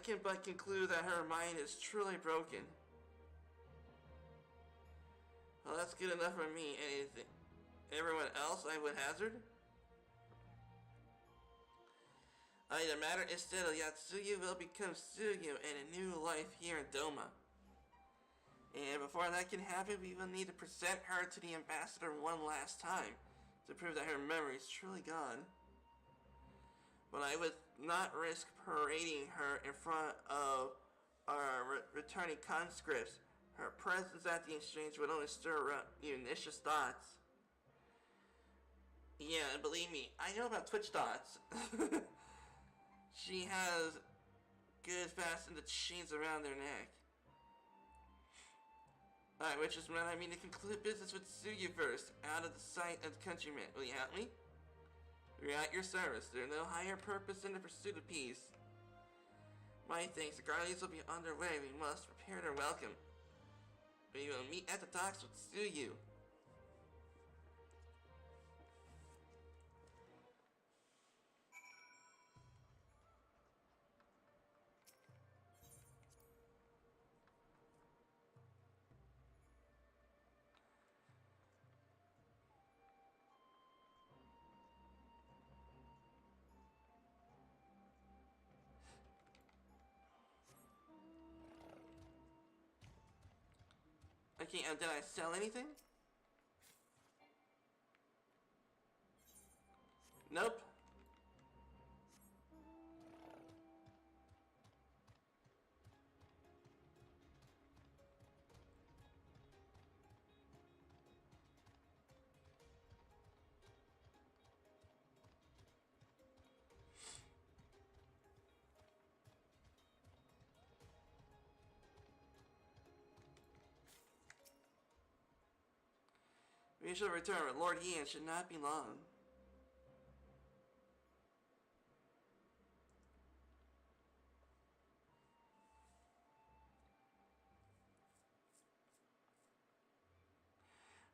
can but conclude that her mind is truly broken. Well, that's good enough for me. Anything? Everyone else I would hazard? The matter is settled. Yatsuyu will become Tsuyu and a new life here in Doma. And before that can happen, we will need to present her to the ambassador one last time. to prove that her memory is truly gone. But I would not risk parading her in front of our returning conscripts. Her presence at the exchange would only stir up pernicious thoughts. Yeah, and believe me, I know about Twitch thoughts. She has good fastened chains around their neck. Alright, which is when I mean to conclude business with Tsuyu first, out of the sight of the countrymen. Will you help me? We're at your service. There's no higher purpose than the pursuit of peace. My thanks. The guardians will be underway. We must prepare their welcome. We will meet at the docks with Tsuyu. Okay, did I sell anything? Nope. We shall return, but Lord Ian should not be long.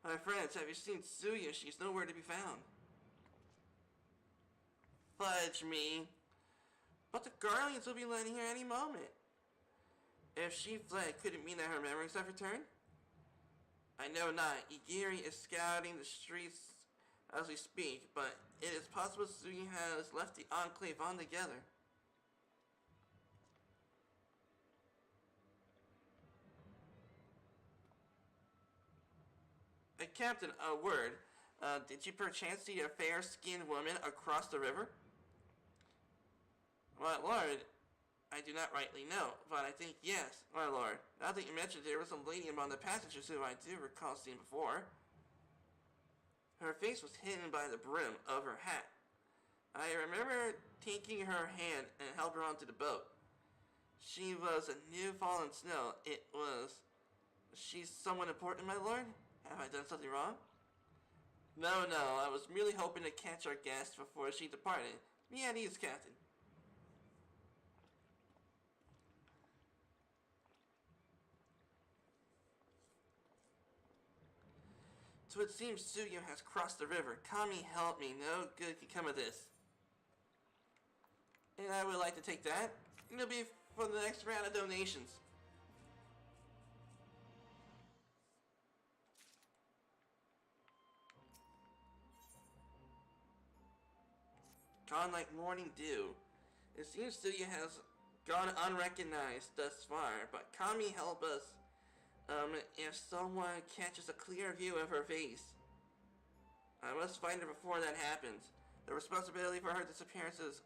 My friends, have you seen Tsuyu? She's nowhere to be found. Fudge me. But the Guardians will be landing here any moment. If she fled, could it mean that her memories have returned? I know not. Igiri is scouting the streets as we speak, but it is possible Tsuyu has left the Enclave altogether. Captain, a word. Did you perchance see a fair-skinned woman across the river? My lord, I do not rightly know, but I think yes, my lord. Now that you mentioned, there was a lady among the passengers who I do recall seeing before. Her face was hidden by the brim of her hat. I remember taking her hand and helped her onto the boat. She was a new fallen snow. She's someone important, my lord? Have I done something wrong? No, I was merely hoping to catch our guest before she departed. Be at ease, Captain. So it seems Tsuyu has crossed the river. Kami, help me. No good can come of this. And I would like to take that. It'll be for the next round of donations. Gone like morning dew. It seems Tsuyu has gone unrecognized thus far, but Kami help us if someone catches a clear view of her face. I must find her before that happens. The responsibility for her disappearances,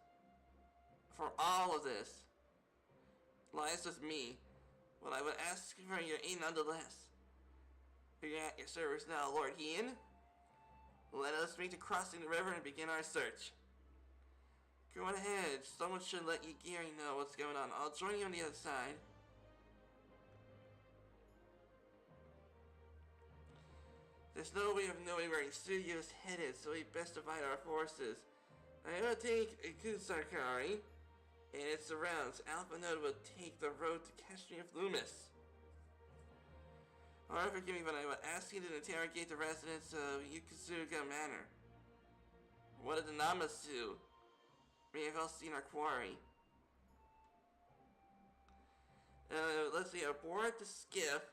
for all of this, lies with me, but I would ask for your aid nonetheless. You're at your service now, Lord Ian. Let us meet to crossing the river and begin our search. Go on ahead. Someone should let Igiri know what's going on. I'll join you on the other side. There's no way of knowing where Tsuyu is headed, so we best divide our forces. I will take Kusakari and its surrounds. Alpha Node will take the road to Castry of Loomis. However, forgive me, but I would ask you to interrogate the residents of Yukusuga Manor. What did the Namasu? We have all seen our quarry. Let's see, aboard the skiff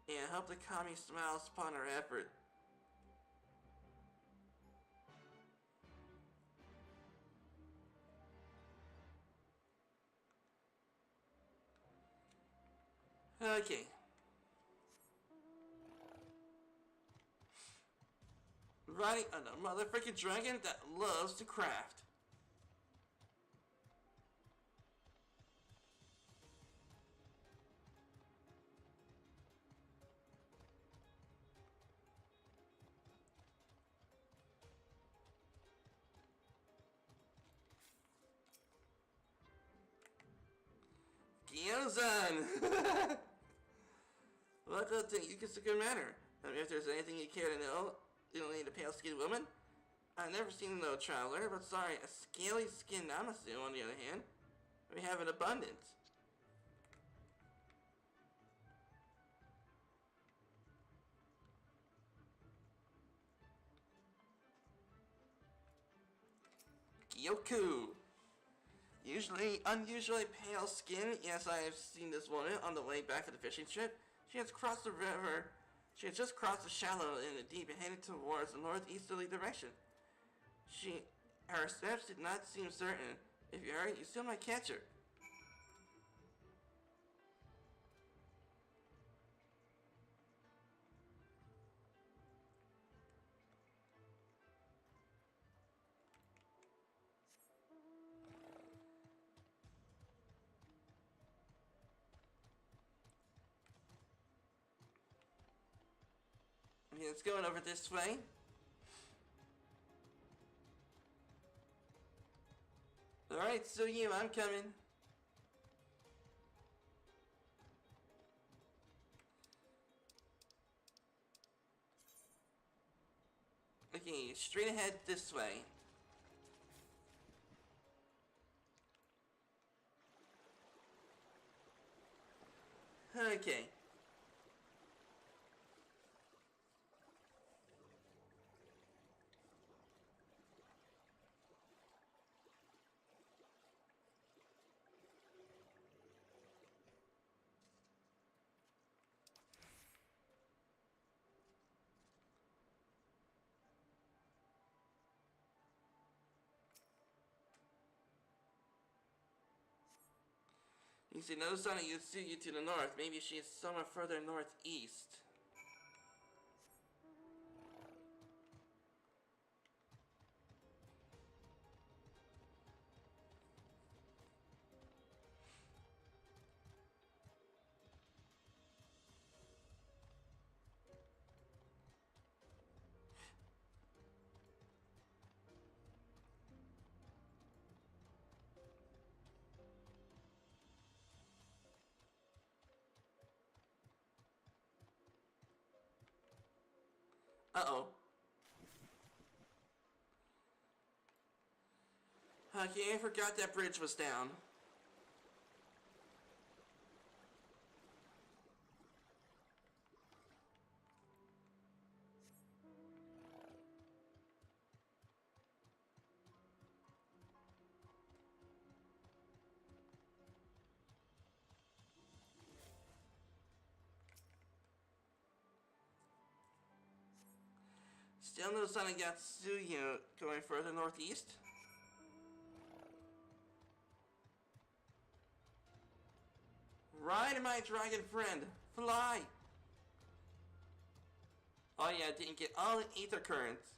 and help the Kami smiles upon our effort. Okay. riding on a motherfucking dragon that loves to craft. Gyozan! Welcome to Yukisaku Manor. If there's anything you care to know, you don't need a pale-skinned woman. I've never seen no traveler, but sorry, a scaly-skinned Namasu, on the other hand, we have in abundance. Gyoku! Unusually pale skin. Yes, I have seen this woman on the way back to the fishing trip. She has crossed the river. She has just crossed the shallow in the deep and headed towards the northeasterly direction. Her steps did not seem certain. If you hurry, you still might catch her. Okay, let's go over this way. Alright, so I'm coming. Okay, straight ahead this way. Okay. You see no sign of Yutsuyu to the north. Maybe she is somewhere further northeast. Uh-oh. Okay, I forgot that bridge was down. Still no sign of Yatsuyu going further northeast. Ride, my dragon friend! Fly! Oh yeah, didn't get all the ether currents.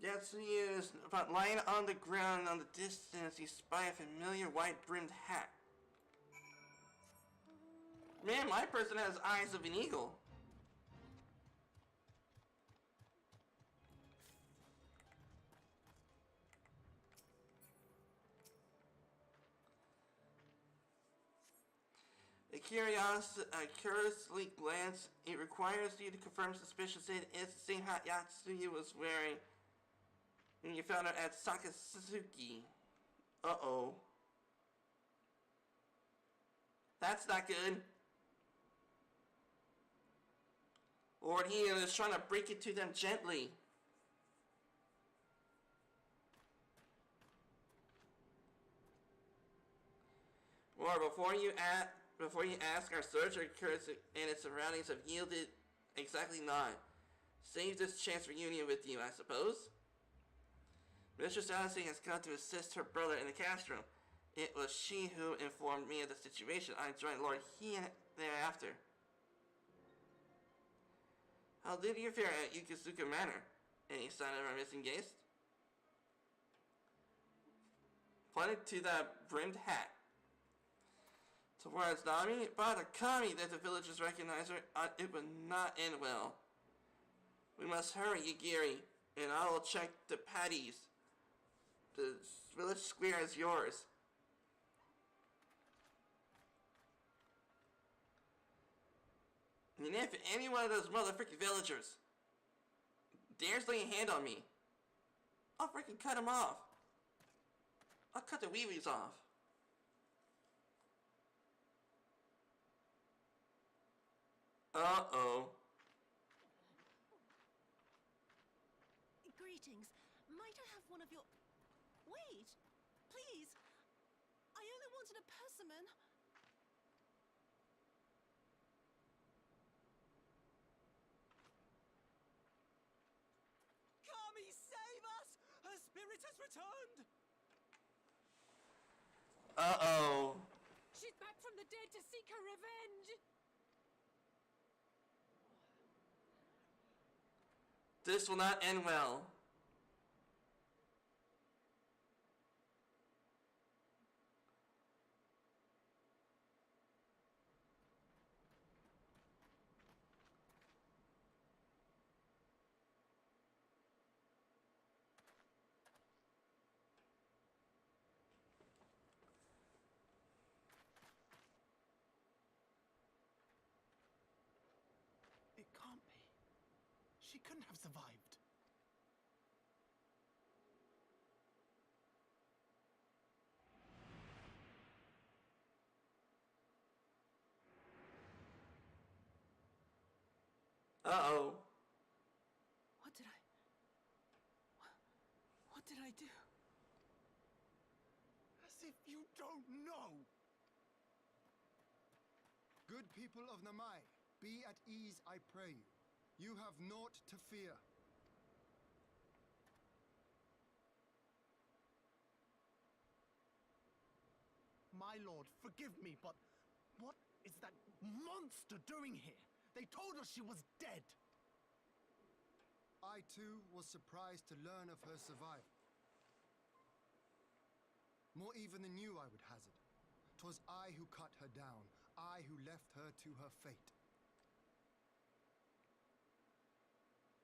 Yatsuyu is about lying on the ground on the distance. You spy a familiar white-brimmed hat. Man, my person has eyes of an eagle. A curiously glance. It requires you to confirm suspicious it is the same hat Yatsuyu was wearing when you found her at Sakazuki. Uh-oh. That's not good. Lord, he is trying to break it to them gently. Or before you ask, our search and its surroundings have yielded exactly not. Save this chance for union with you, I suppose. Mistress Odyssey has come to assist her brother in the cast room. It was she who informed me of the situation. I joined Lord Hien thereafter. How did you fare at Yukusuka Manor? Any sign of our missing guest? Pointed to that brimmed hat. Towards Nami, by the kami that the villagers recognize her, it would not end well. We must hurry, Yagiri, and I will check the patties. The village square is yours. And if any one of those motherfucking villagers dares lay a hand on me, I'll freaking cut him off. I'll cut the wee-wees off. Uh-oh.
Greetings. Might I have one of your... Wait! Please! I only wanted a persimmon.
Kami, save us! Her spirit has returned!
Uh-oh.
She's back from the dead to seek her revenge!
This will not end well.
It can't be. She couldn't have survived.
Uh-oh.
What did I do?
As if you don't know!
Good people of Namai, be at ease, I pray you. You have naught to fear.
My lord, forgive me, but what is that monster doing here? They told us she was dead.
I too was surprised to learn of her survival. More even than you, I would hazard. 'Twas I who cut her down, I who left her to her fate.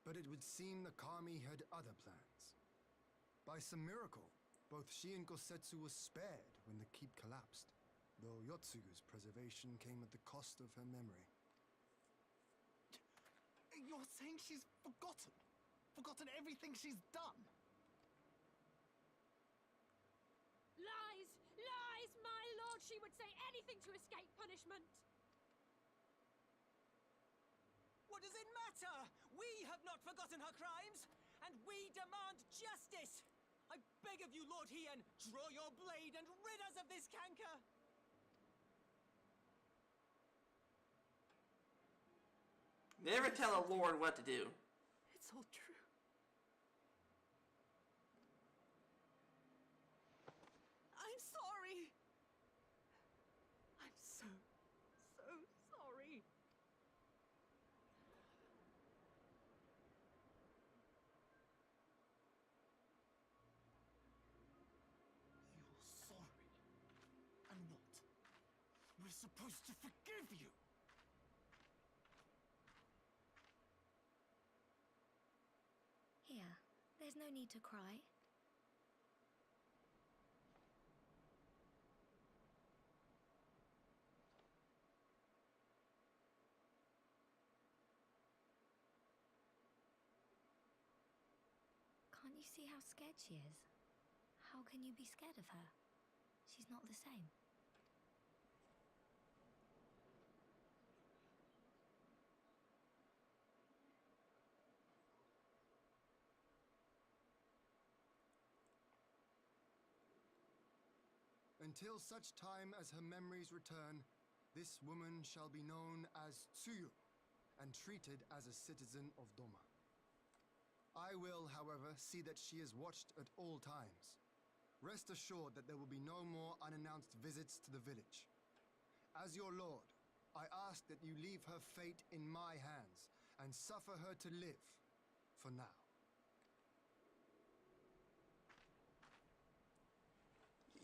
But it would seem the kami had other plans. By some miracle, both she and Gosetsu were spared when the keep collapsed, though Yotsugu's preservation came at the cost of her memory.
You're saying she's forgotten? Forgotten everything she's done?
Lies! Lies, my lord! She would say anything to escape punishment!
What does it matter? We have not forgotten her crimes, and we demand justice! I beg of you, Lord Hien, draw your blade and rid us of this canker!
Never tell a lord what to do.
It's all true. I'm sorry. I'm so sorry.
You're sorry. And what? We're supposed to forgive you!
Here, there's no need to cry. Can't you see how scared she is? How can you be scared of her? She's not the same.
Until such time as her memories return, this woman shall be known as Tsuyu, and treated as a citizen of Doma. I will, however, see that she is watched at all times. Rest assured that there will be no more unannounced visits to the village. As your lord, I ask that you leave her fate in my hands and suffer her to live, for now.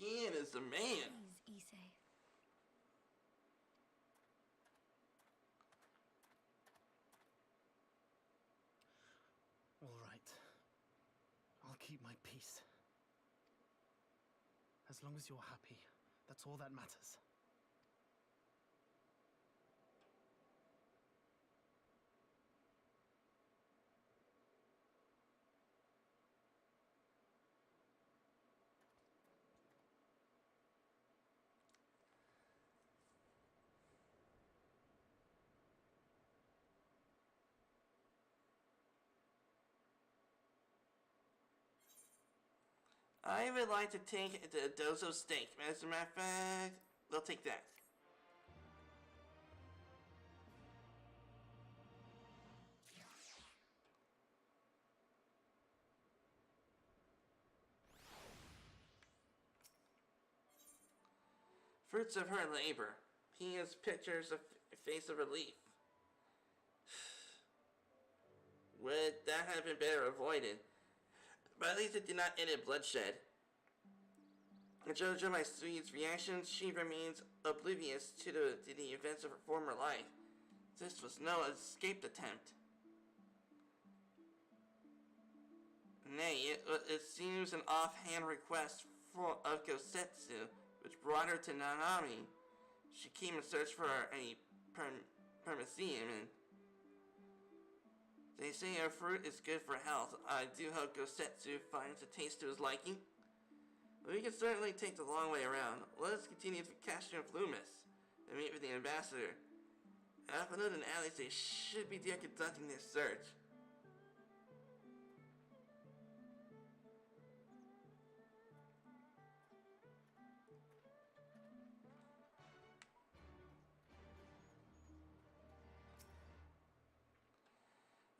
Ian is the man.
Please, Issei.
All right. I'll keep my peace. As long as you're happy, that's all that matters.
I would like to take a dose of steak. As a matter of fact, they'll take that. Fruits of her labor. He has pictures of face of relief. Would that have been better avoided? But at least it did not end in bloodshed. Judging by Sweet's reactions, she remains oblivious to the events of her former life. This was no escape attempt. Nay, it seems an offhand request of Gosetsu, which brought her to Nanami. She came in search for a Permasium, and they say a fruit is good for health. I do hope Gosetsu finds a taste to his liking. We can certainly take the long way around. Let us continue to Castion Flumis and meet with the ambassador. Afternoon and Alice should be there conducting this search.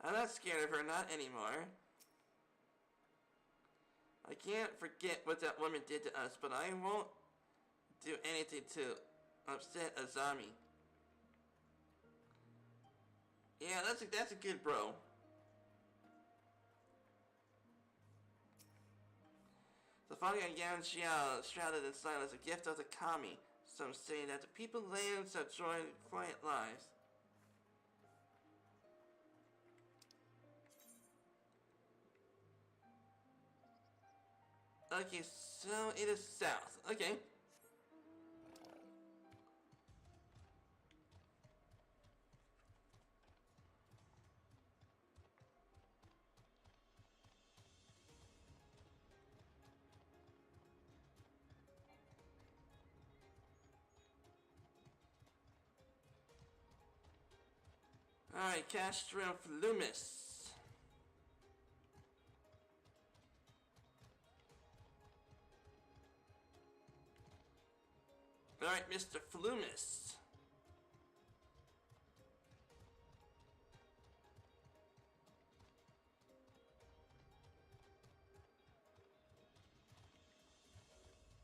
I'm not scared of her, not anymore. I can't forget what that woman did to us, but I won't do anything to upset Azami. Yeah, that's a good bro. The foggy gown shrouded in silence, a gift of the kami. Some say that the people lands have joined quiet lives. Okay, so it is south. Okay. Alright, Castrum Flumis. Alright, Mr. Flumis.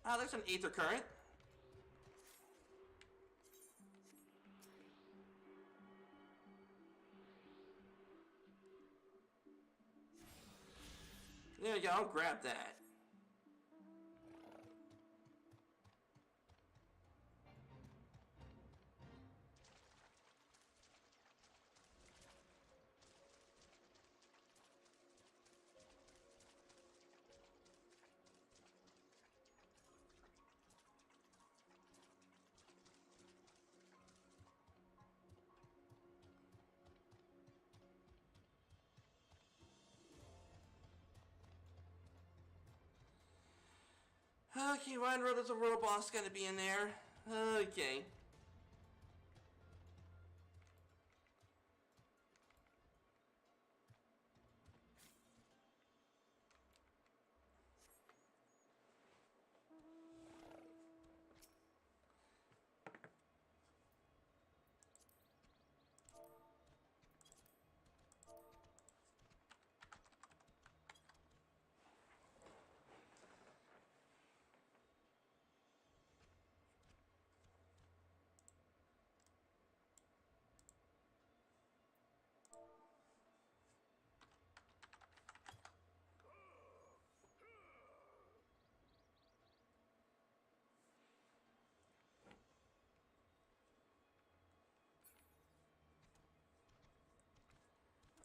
Ah, there's an ether current. There you go, I'll grab that. Okay, Ryan Road is a world boss gonna be in there. Okay.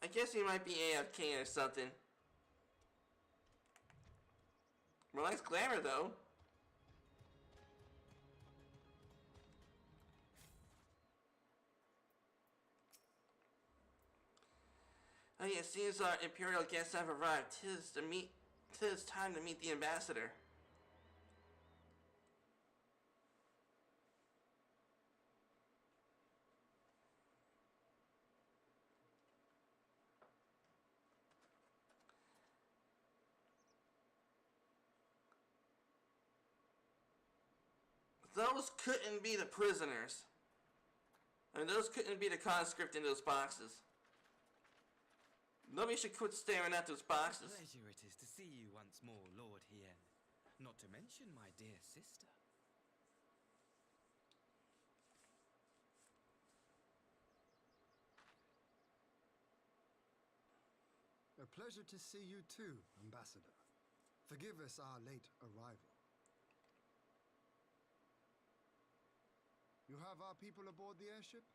I guess he might be AFK or something. Well, nice glamour though. Oh yeah, it seems our Imperial guests have arrived. Tis time to meet the ambassador. Those couldn't be the prisoners. I mean, those couldn't be the conscript in those boxes. Nobody should quit staring at those boxes.
What a pleasure it is to see you once more, Lord Hien. Not to mention my dear sister.
A pleasure to see you too, Ambassador. Forgive us our late arrival. You have our people aboard the airship?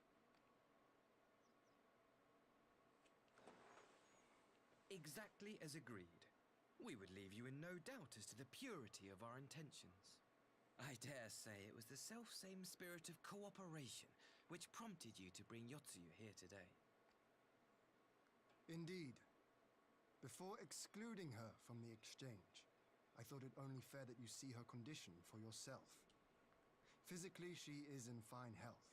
Exactly as agreed. We would leave you in no doubt as to the purity of our intentions. I dare say it was the self-same spirit of cooperation which prompted you to bring Yotsuyu here today.
Indeed. Before excluding her from the exchange, I thought it only fair that you see her condition for yourself. Physically, she is in fine health,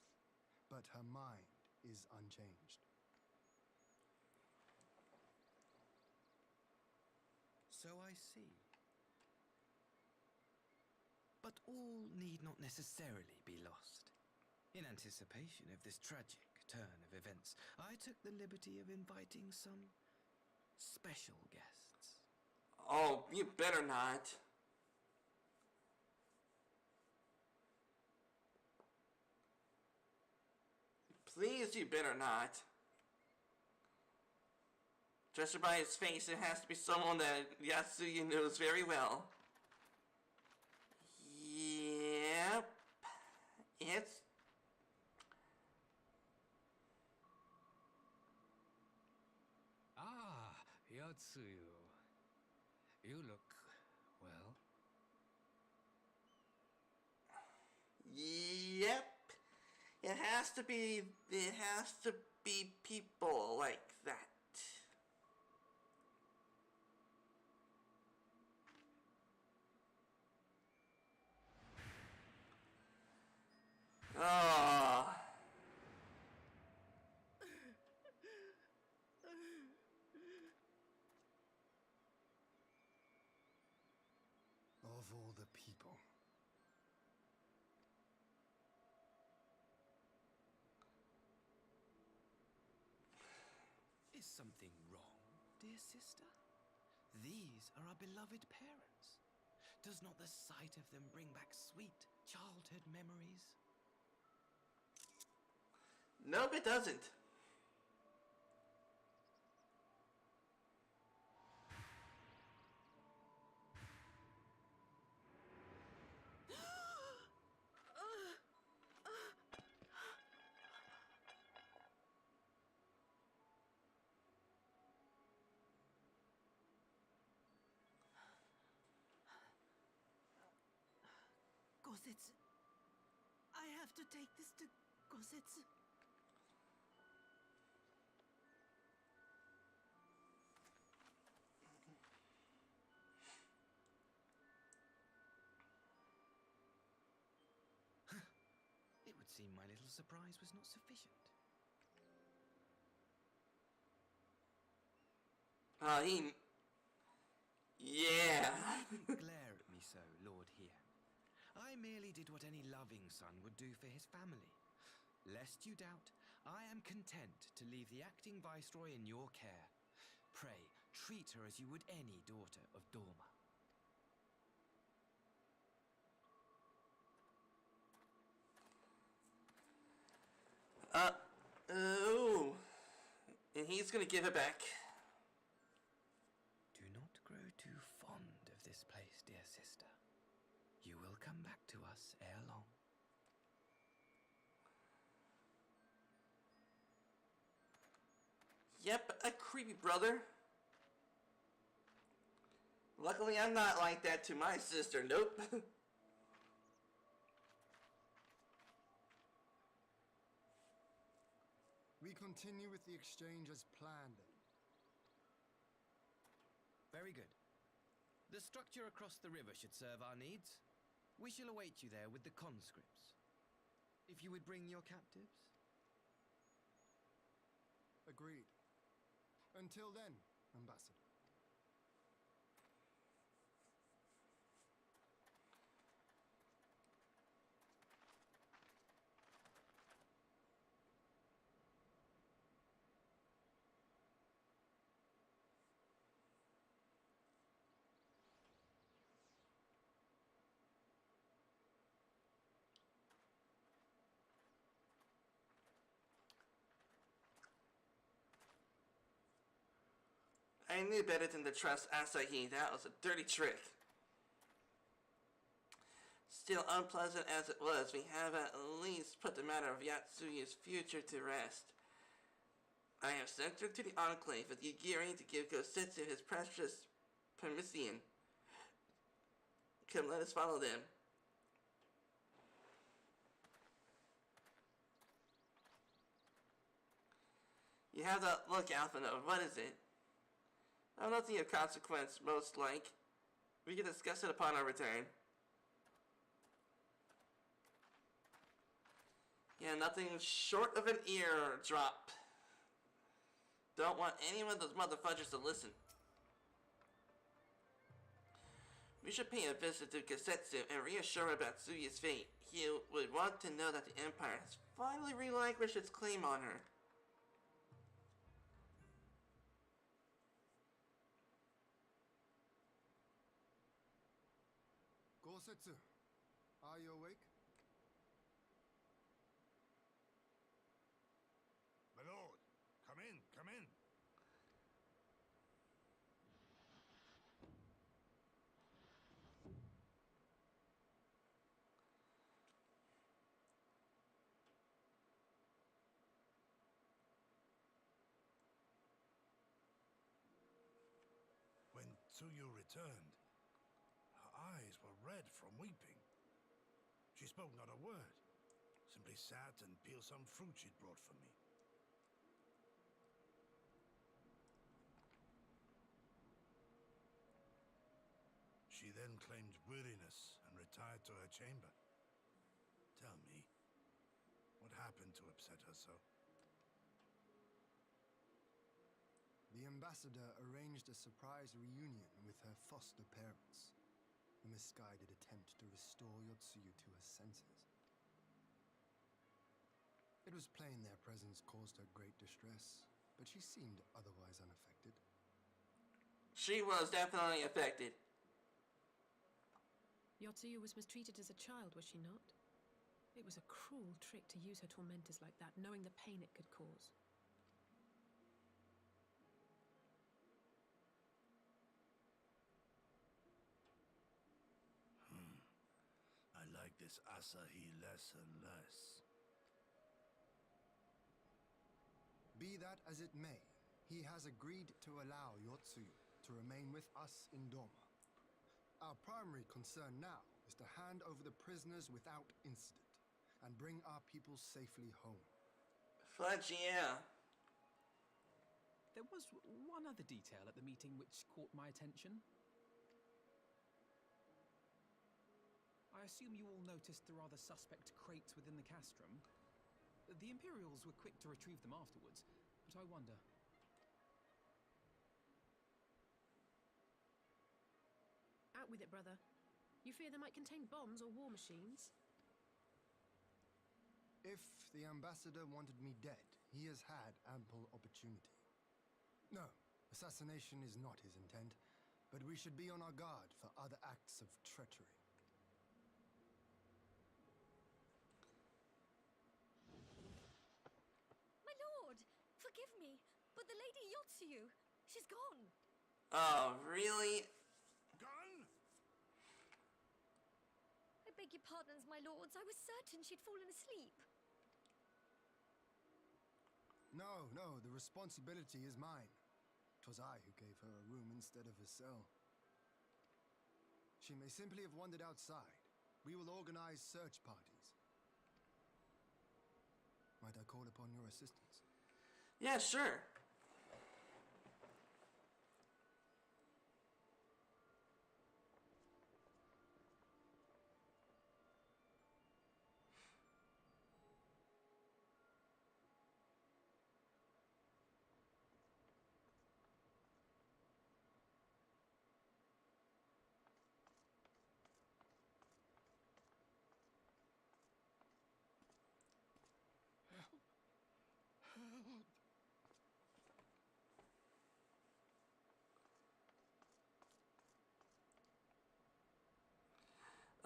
but her mind is unchanged.
So I see. But all need not necessarily be lost. In anticipation of this tragic turn of events, I took the liberty of inviting some special guests.
Oh, you better not. Please, you better not. Judging by his face, it has to be someone that Yotsuyu knows very well. Yep. It's...
Ah, Yotsuyu. You look well.
Yep. It has to be people like that. Oh.
Of all the people.
Is something wrong, dear sister? These are our beloved parents. Does not the sight of them bring back sweet childhood memories?
Nope, it doesn't.
Gosetsu. I have to take this to Gosetsu.
It would seem my little surprise was not sufficient.
Yeah.
Needn't glare at me so, Lord Hien. I merely did what any loving son would do for his family. Lest you doubt, I am content to leave the acting viceroy in your care. Pray, treat her as you would any daughter of Dorma.
Oh. And he's gonna give it back.
Do not grow too fond of this place, dear sister. You will come back to us ere long.
Yep, a creepy brother. Luckily, I'm not like that to my sister. Nope.
We continue with the exchange as planned, then.
Very good. The structure across the river should serve our needs. We shall await you there with the conscripts. If you would bring your captives.
Agreed. Until then, Ambassador.
I knew better than to trust Asahi. That was a dirty trick. Still, unpleasant as it was, we have at least put the matter of Yatsuyu's future to rest. I have sent her to the Enclave with Yagiri to give Gosetsu his precious permission. Come, let us follow them. You have that look, Alpha Node. What is it? Oh, nothing of consequence, most like. We can discuss it upon our return. Yeah, nothing short of an eardrop. Don't want any of those motherfuckers to listen. We should pay a visit to Gosetsu and reassure him about Tsuyu's fate. He would want to know that the Empire has finally relinquished its claim on her.
Gosetsu, are you awake?
My lord, come in, come in. When Tsuyu returned, her eyes were red from weeping. She spoke not a word, simply sat and peeled some fruit she'd brought for me. She then claimed weariness and retired to her chamber. Tell me, what happened to upset her so?
The ambassador arranged a surprise reunion with her foster parents. A misguided attempt to restore Yotsuyu to her senses. It was plain their presence caused her great distress, but she seemed otherwise unaffected.
She was definitely affected.
Yotsuyu was mistreated as a child, was she not? It was a cruel trick to use her tormentors like that, knowing the pain it could cause.
I like this Asahi less and less.
Be that as it may, he has agreed to allow Yotsuyu to remain with us in Doma. Our primary concern now is to hand over the prisoners without incident and bring our people safely home.
Fudge, yeah.
There was one other detail at the meeting which caught my attention. I assume you all noticed the rather suspect crates within the castrum. The Imperials were quick to retrieve them afterwards, but I wonder...
Out with it, brother. You fear they might contain bombs or war machines?
If the ambassador wanted me dead, he has had ample opportunity. No, assassination is not his intent, but we should be on our guard for other acts of treachery.
My lord, forgive me, but the Lady Yotsuyu, she's gone.
Oh, really?
Gone?
I beg your pardons, my lords. I was certain she'd fallen asleep.
No, no, the responsibility is mine. 'Twas I who gave her a room instead of a cell. She may simply have wandered outside. We will organize search parties. Might I call upon your assistance?
Yeah, sure.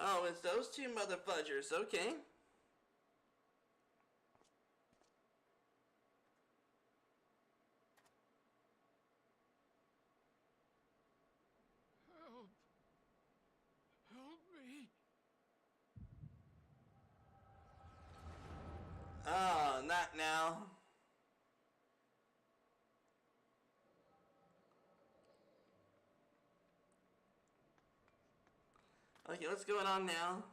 Oh, it's those two mother fudgers, okay.
Help! Help me!
Oh, not now. Okay, what's going on now?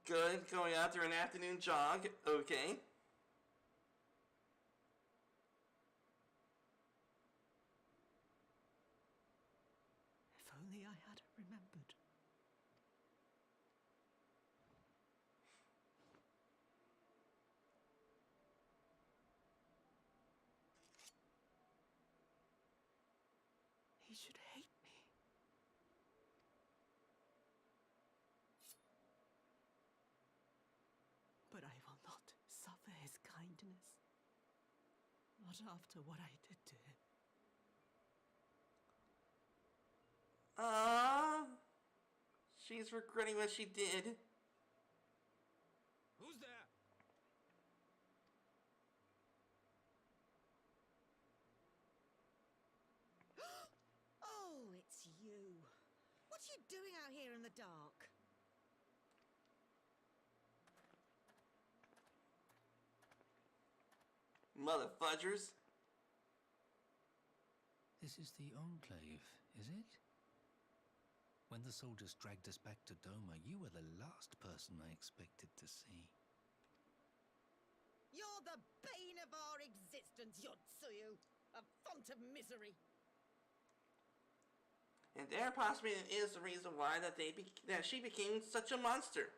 Good, going after an afternoon jog, okay.
If only I had remembered. He should hate me. But I will not suffer his kindness. Not after what I did to him.
She's regretting what she did.
Who's there?
Oh, it's you. What are you doing out here in the dark?
Mother fudgers.
This is the Enclave, is it? When the soldiers dragged us back to Doma, you were the last person I expected to see.
You're the bane of our existence, Yotsuyu. A font of misery.
And there possibly is the reason why that she became such a monster.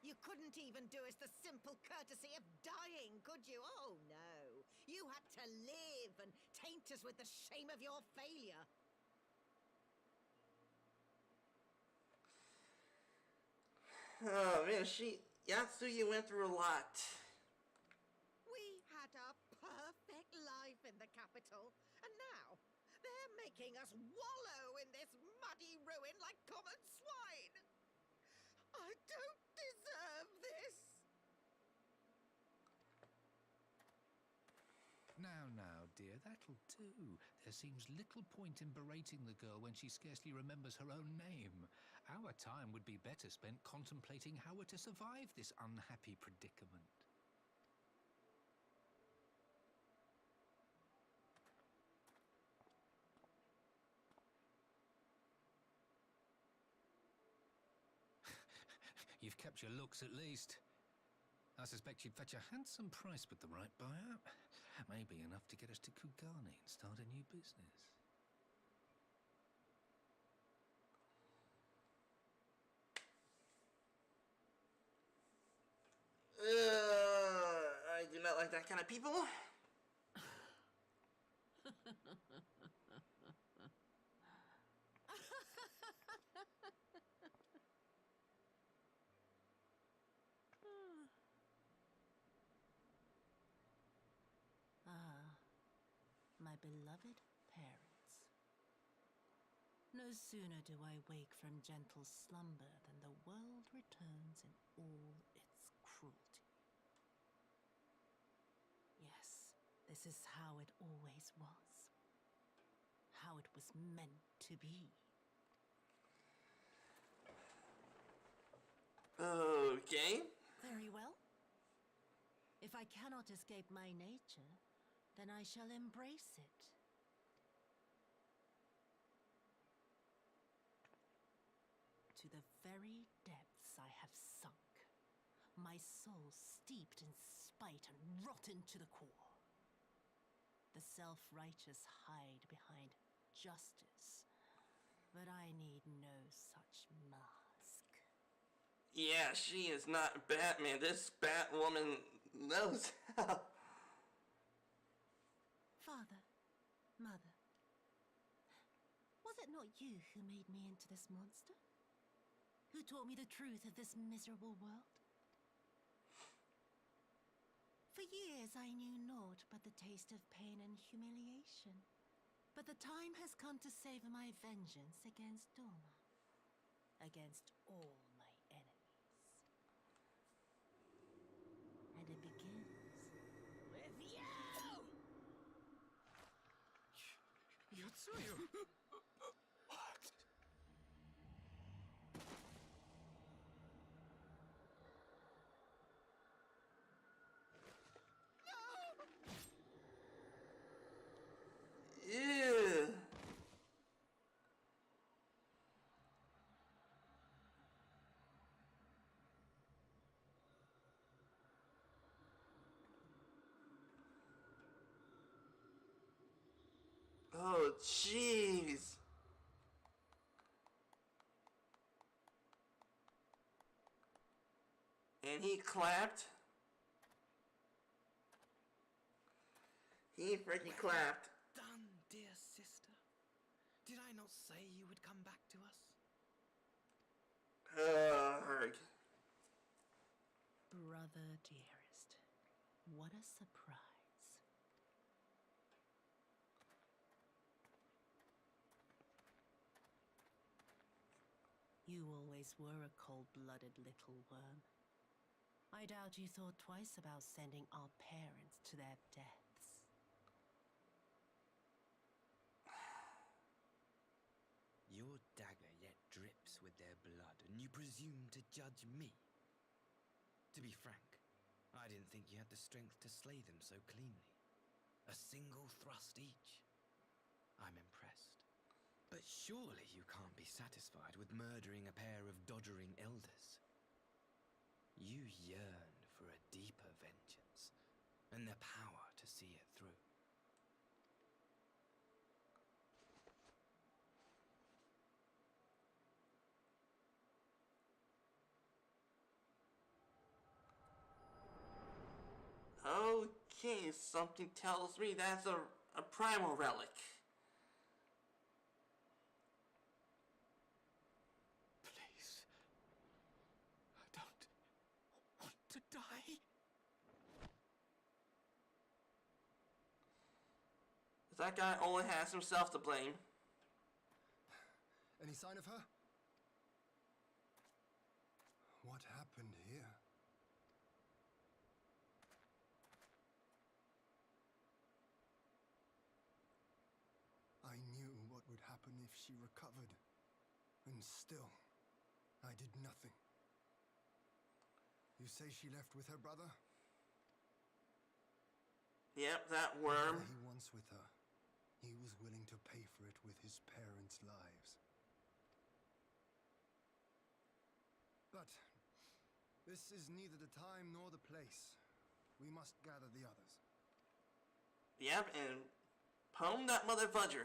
You couldn't even do us the simple courtesy of dying, could you? Oh, no. You had to live and taint us with the shame of your failure.
Oh man, Yatsuyu went through a lot.
We had a perfect life in the capital, and now they're making us wallow in this muddy ruin like common swine. I don't deserve this.
Now, dear, that'll do. There seems little point in berating the girl when she scarcely remembers her own name. Our time would be better spent contemplating how we're to survive this unhappy predicament. You've kept your looks at least. I suspect you'd fetch a handsome price with the right buyer. Maybe enough to get us to Kugani and start a new business.
I do not like that kind of people.
My beloved parents. No sooner do I wake from gentle slumber than the world returns in all its cruelty. Yes, this is how it always was. How it was meant to be.
Okay.
Very well. If I cannot escape my nature, then I shall embrace it. To the very depths I have sunk, my soul steeped in spite and rotten to the core. The self-righteous hide behind justice, but I need no such mask.
Yeah, she is not Batman. This Batwoman knows how.
Father, Mother, was it not you who made me into this monster? Who taught me the truth of this miserable world? For years I knew naught but the taste of pain and humiliation. But the time has come to savor my vengeance against Doma. Against all my enemies. And it begins with you!
Yotsuyu!
What?
Ew. Oh, jeez. And he clapped. He freaking clapped.
Done, dear sister. Did I not say you would come back to us?
Arg.
Brother dearest, what a surprise. You always were a cold-blooded little worm. I doubt you thought twice about sending our parents to their deaths.
Your dagger yet drips with their blood, and you presume to judge me? To be frank, I didn't think you had the strength to slay them so cleanly. A single thrust each. I'm impressed. But surely you can't be satisfied with murdering a pair of doddering elders. You yearn for a deeper vengeance, and the power to see it through.
Okay, something tells me that's a primal relic.
Please. I don't want to die.
That guy only has himself to blame.
Any sign of her? What happened here? I knew what would happen if she recovered. And still, I did nothing. You say she left with her brother?
Yep, that worm.
Whatever he wants with her, he was willing to pay for it with his parents' lives. But this is neither the time nor the place. We must gather the others.
Yep, and pwn that mother fudger.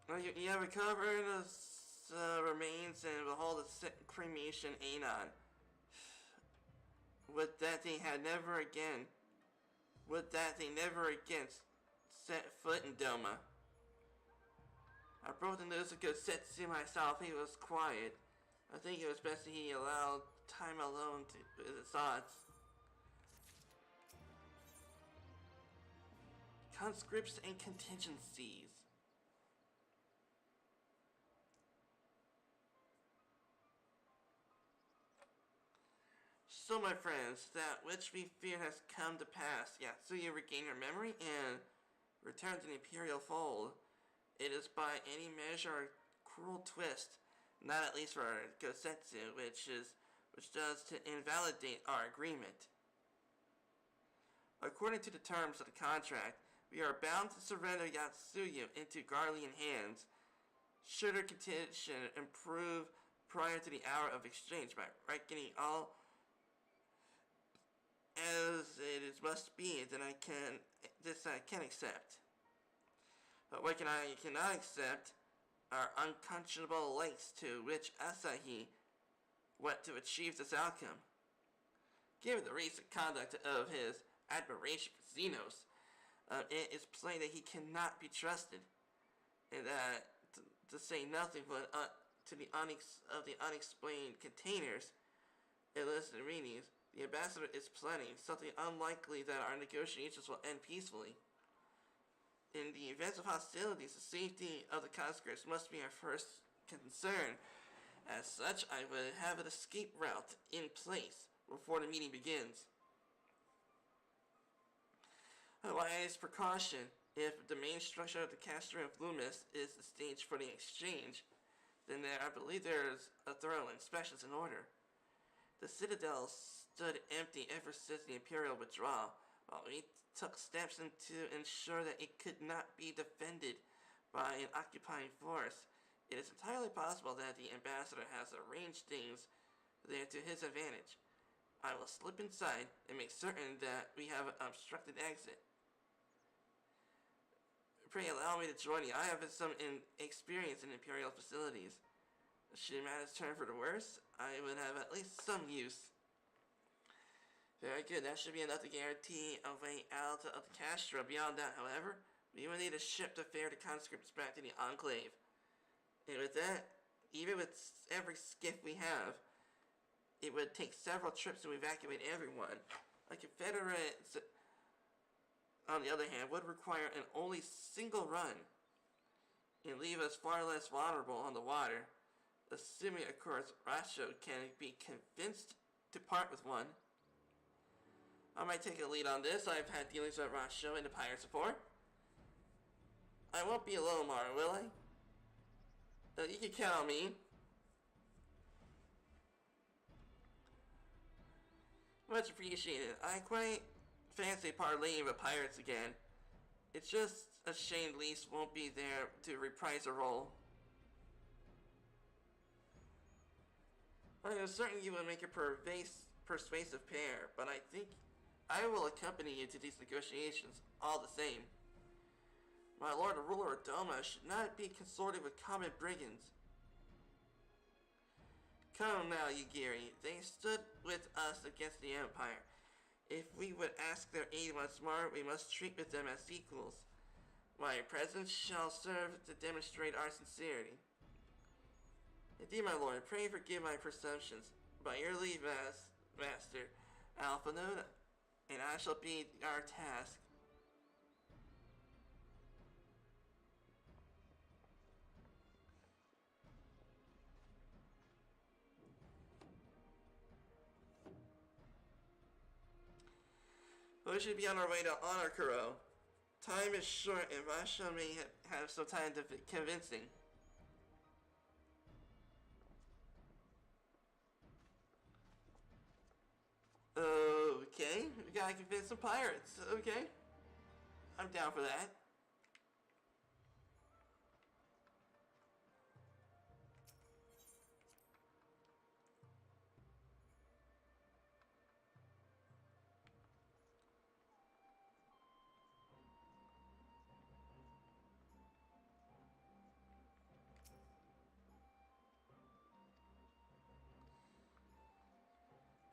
Well, you have recovered the remains and behold the cremation Anon. Would that they never again set foot in Doma. I broke the news to go sit to myself. He was quiet. I think it was best that he allowed time alone to with his thoughts. Conscripts and contingencies. So my friends, that which we fear has come to pass. Yasuya regained her memory and returned to the Imperial fold. It is by any measure a cruel twist, not at least for Gosetsu, which does to invalidate our agreement. According to the terms of the contract, we are bound to surrender Yasuya into Garlean hands should her condition improve prior to the hour of exchange by reckoning all as it is must be, then I can accept. But what I cannot accept are unconscionable lengths to which Asahi went to achieve this outcome. Given the recent conduct of his admiration for Xenos, it is plain that he cannot be trusted, and that, to say nothing but to the unexplained containers illicit readings, the ambassador is planning something unlikely that our negotiations will end peacefully. In the event of hostilities, the safety of the conscripts must be our first concern. As such, I would have an escape route in place before the meeting begins. A wise precaution, if the main structure of the castrum of Loomis is the stage for the exchange, then I believe there is a thorough inspection in order. The citadel stood empty ever since the Imperial withdrawal, while we took steps to ensure that it could not be defended by an occupying force. It is entirely possible that the ambassador has arranged things there to his advantage. I will slip inside and make certain that we have an obstructed exit. Pray allow me to join you. I have some experience in Imperial facilities. Should matters turn for the worse, I would have at least some use. Very good, that should be enough to guarantee a way out of the Castro. Beyond that, however, we will need a ship to ferry the conscripts back to the Enclave. And with that, even with every skiff we have, it would take several trips to evacuate everyone. A Confederate, on the other hand, would require an only single run and leave us far less vulnerable on the water. Assuming, of course, Rasho can be convinced to part with one. I might take a lead on this. I've had dealings with Rasho and the pirates before. I won't be alone, Mara, will I? You can count on me. Much appreciated. I quite fancy parlaying with pirates again. It's just a shame Lise won't be there to reprise her role. I am certain you will make a persuasive pair, but I think I will accompany you to these negotiations all the same. My lord, the ruler of Doma, should not be consorting with common brigands. Come now, Yugiri. They stood with us against the Empire. If we would ask their aid once more, we must treat with them as equals. My presence shall serve to demonstrate our sincerity. Indeed, my lord, pray forgive my presumptions. By your leave, master, Alphanoda, and I shall be our task. We should be on our way to Honor Kuro. Time is short, and Rasha may have some time to convincing. Okay, we gotta convince some pirates. Okay, I'm down for that.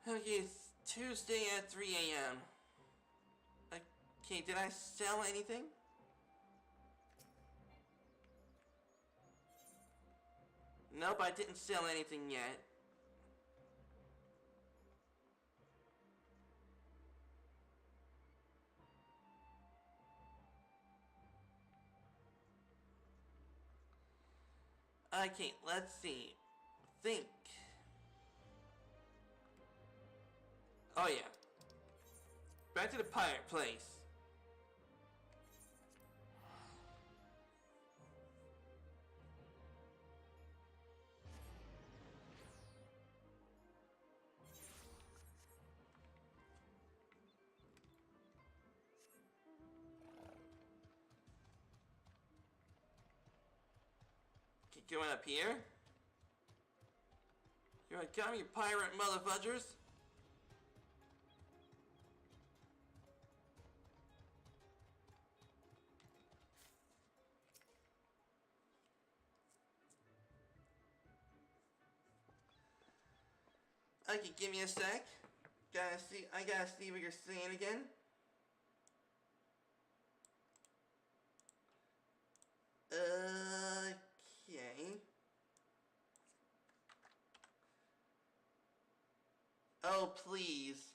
Okay, it's Tuesday at 3 a.m. Okay, did I sell anything? Nope, I didn't sell anything yet. Okay, let's see. Think. Oh yeah. Back to the pirate place. Keep going up here. You wanna come, you pirate motherfuckers? Okay, give me a sec. I gotta see what you're saying again. Okay. Oh, please.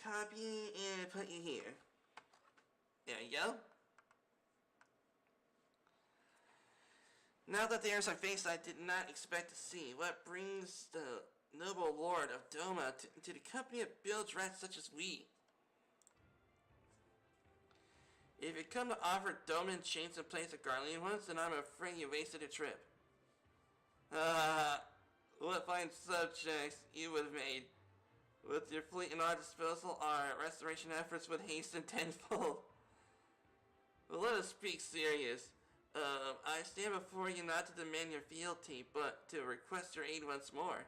Copy and put you here. There you go. Now that there's a face I did not expect to see, what brings the noble lord of Doma to the company that builds rats such as we? If you come to offer Doma in chains in place of Garlean ones, then I'm afraid you wasted a trip. What fine subjects you would have made. With your fleet and our disposal, our restoration efforts would hasten tenfold. But let us speak serious. I stand before you not to demand your fealty, but to request your aid once more.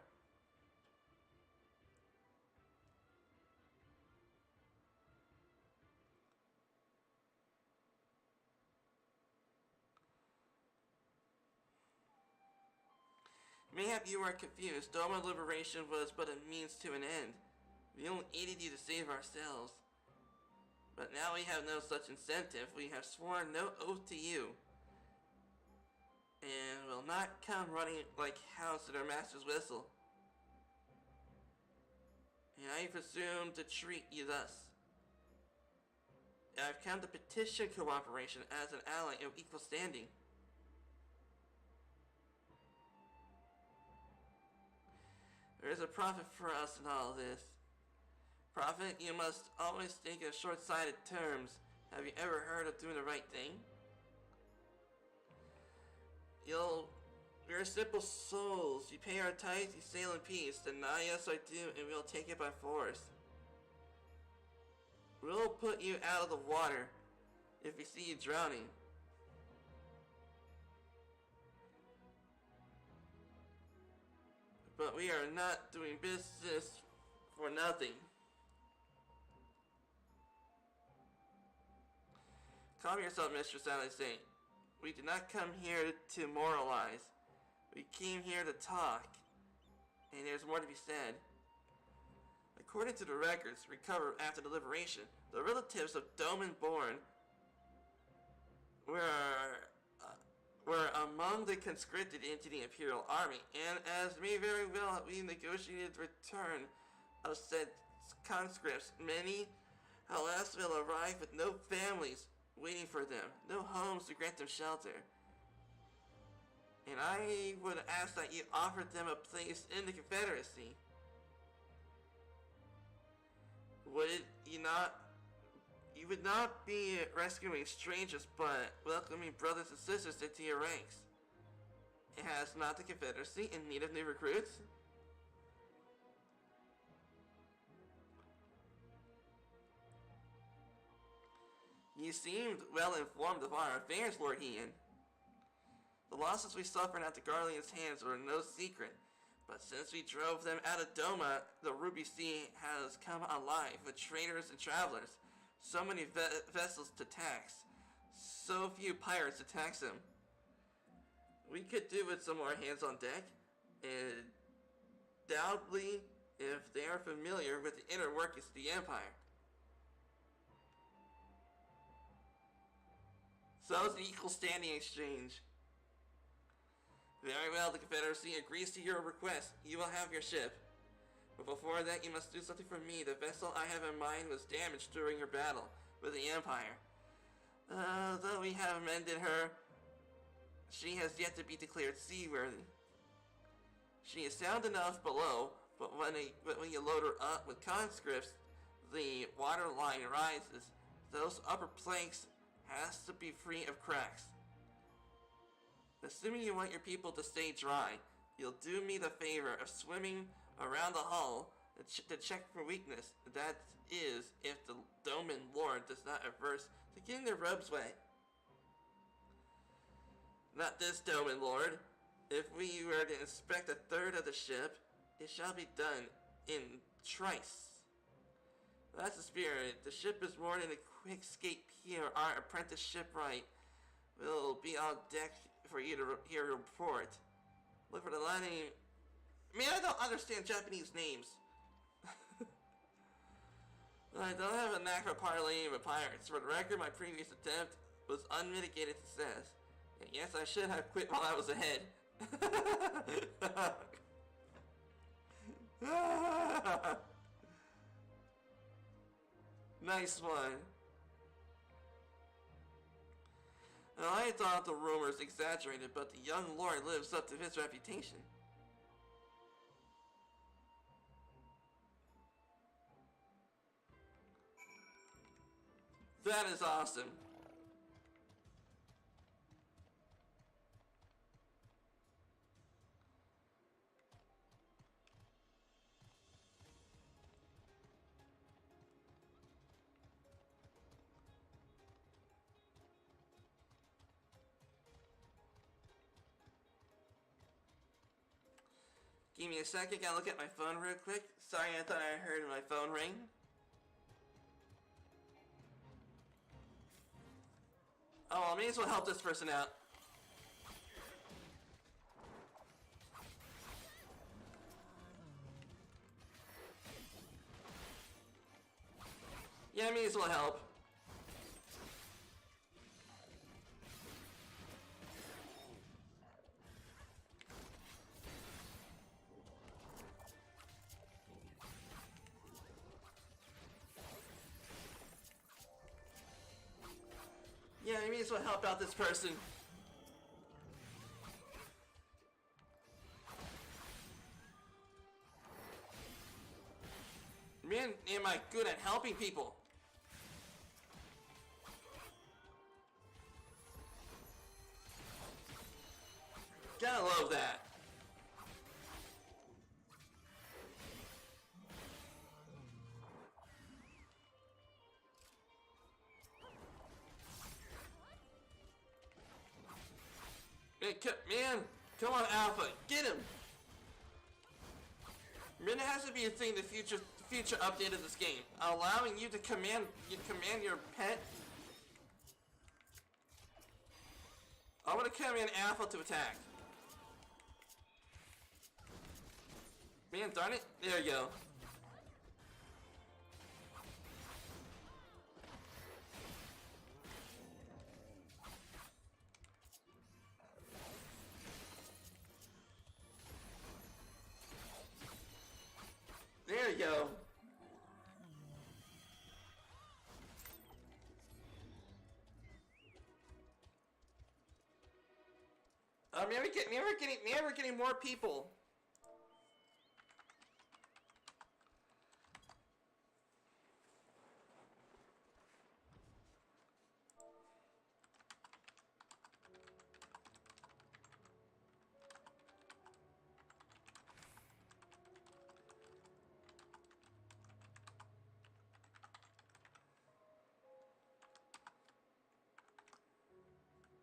Mayhap you are confused. Doma liberation was but a means to an end. We only aided you to save ourselves. But now we have no such incentive. We have sworn no oath to you. And will not come running like hounds to their master's whistle. And I presume to treat you thus. I've come to petition cooperation as an ally of equal standing. There is a profit for us in all this. Profit, you must always think in short-sighted terms. Have you ever heard of doing the right thing? We're simple souls. You pay our tithes, you sail in peace. Deny us our due, and we'll take it by force. We'll put you out of the water if we see you drowning. But we are not doing business for nothing. Calm yourself, Mistress Alizé. We did not come here to moralize. We came here to talk. And there's more to be said. According to the records recovered after the liberation, the relatives of Doman Born were among the conscripted into the Imperial Army, and as may very well we negotiated the return of said conscripts, many, alas, will arrive with no families waiting for them, no homes to grant them shelter. And I would ask that you offer them a place in the Confederacy. You would not be rescuing strangers, but welcoming brothers and sisters into your ranks. It has not the Confederacy in need of new recruits? You seemed well informed of our affairs, Lord Ian. The losses we suffered at the Garlean's hands were no secret, but since we drove them out of Doma, the Ruby Sea has come alive with traders and travelers. So many vessels to tax, so few pirates to tax them. we could do with some more hands on deck, and doubtly if they are familiar with the inner workings of the Empire. So it's an equal standing exchange. Very well, the Confederacy agrees to your request. You will have your ship. But before that, you must do something for me. The vessel I have in mind was damaged during your battle with the Empire. Though we have mended her, she has yet to be declared seaworthy. She is sound enough below, but when you load her up with conscripts, the water line rises. Those upper planks has to be free of cracks. Assuming you want your people to stay dry, you'll do me the favor of swimming around the hull to check for weakness. That is, if the Doman Lord does not averse to getting their robes wet. Not this Doman Lord. If we were to inspect a third of the ship, it shall be done in trice. That's the spirit. The ship is moored in a quick skate pier. Our apprentice shipwright will be on deck for you to hear your report. Look for the line name. Man, I don't understand Japanese names. I don't have a knack for parlaying with pirates. For the record, my previous attempt was unmitigated success. And yes, I should have quit while I was ahead. Nice one. Now, I thought the rumors exaggerated, but the young lord lives up to his reputation. That is awesome. Give me a second, gotta look at my phone real quick. Sorry, I thought I heard my phone ring. Oh, well, I may as well help this person out. Yeah, I may as well help. Yeah, I may as well help out this person. Man, am I good at helping people? Gotta love that. Man, come on, Alpha, get him! Man, it has to be a thing in the future update of this game, allowing you to command your pet. I'm gonna command Alpha to attack. Man, darn it! There you go. There you go. Man, we're getting more people.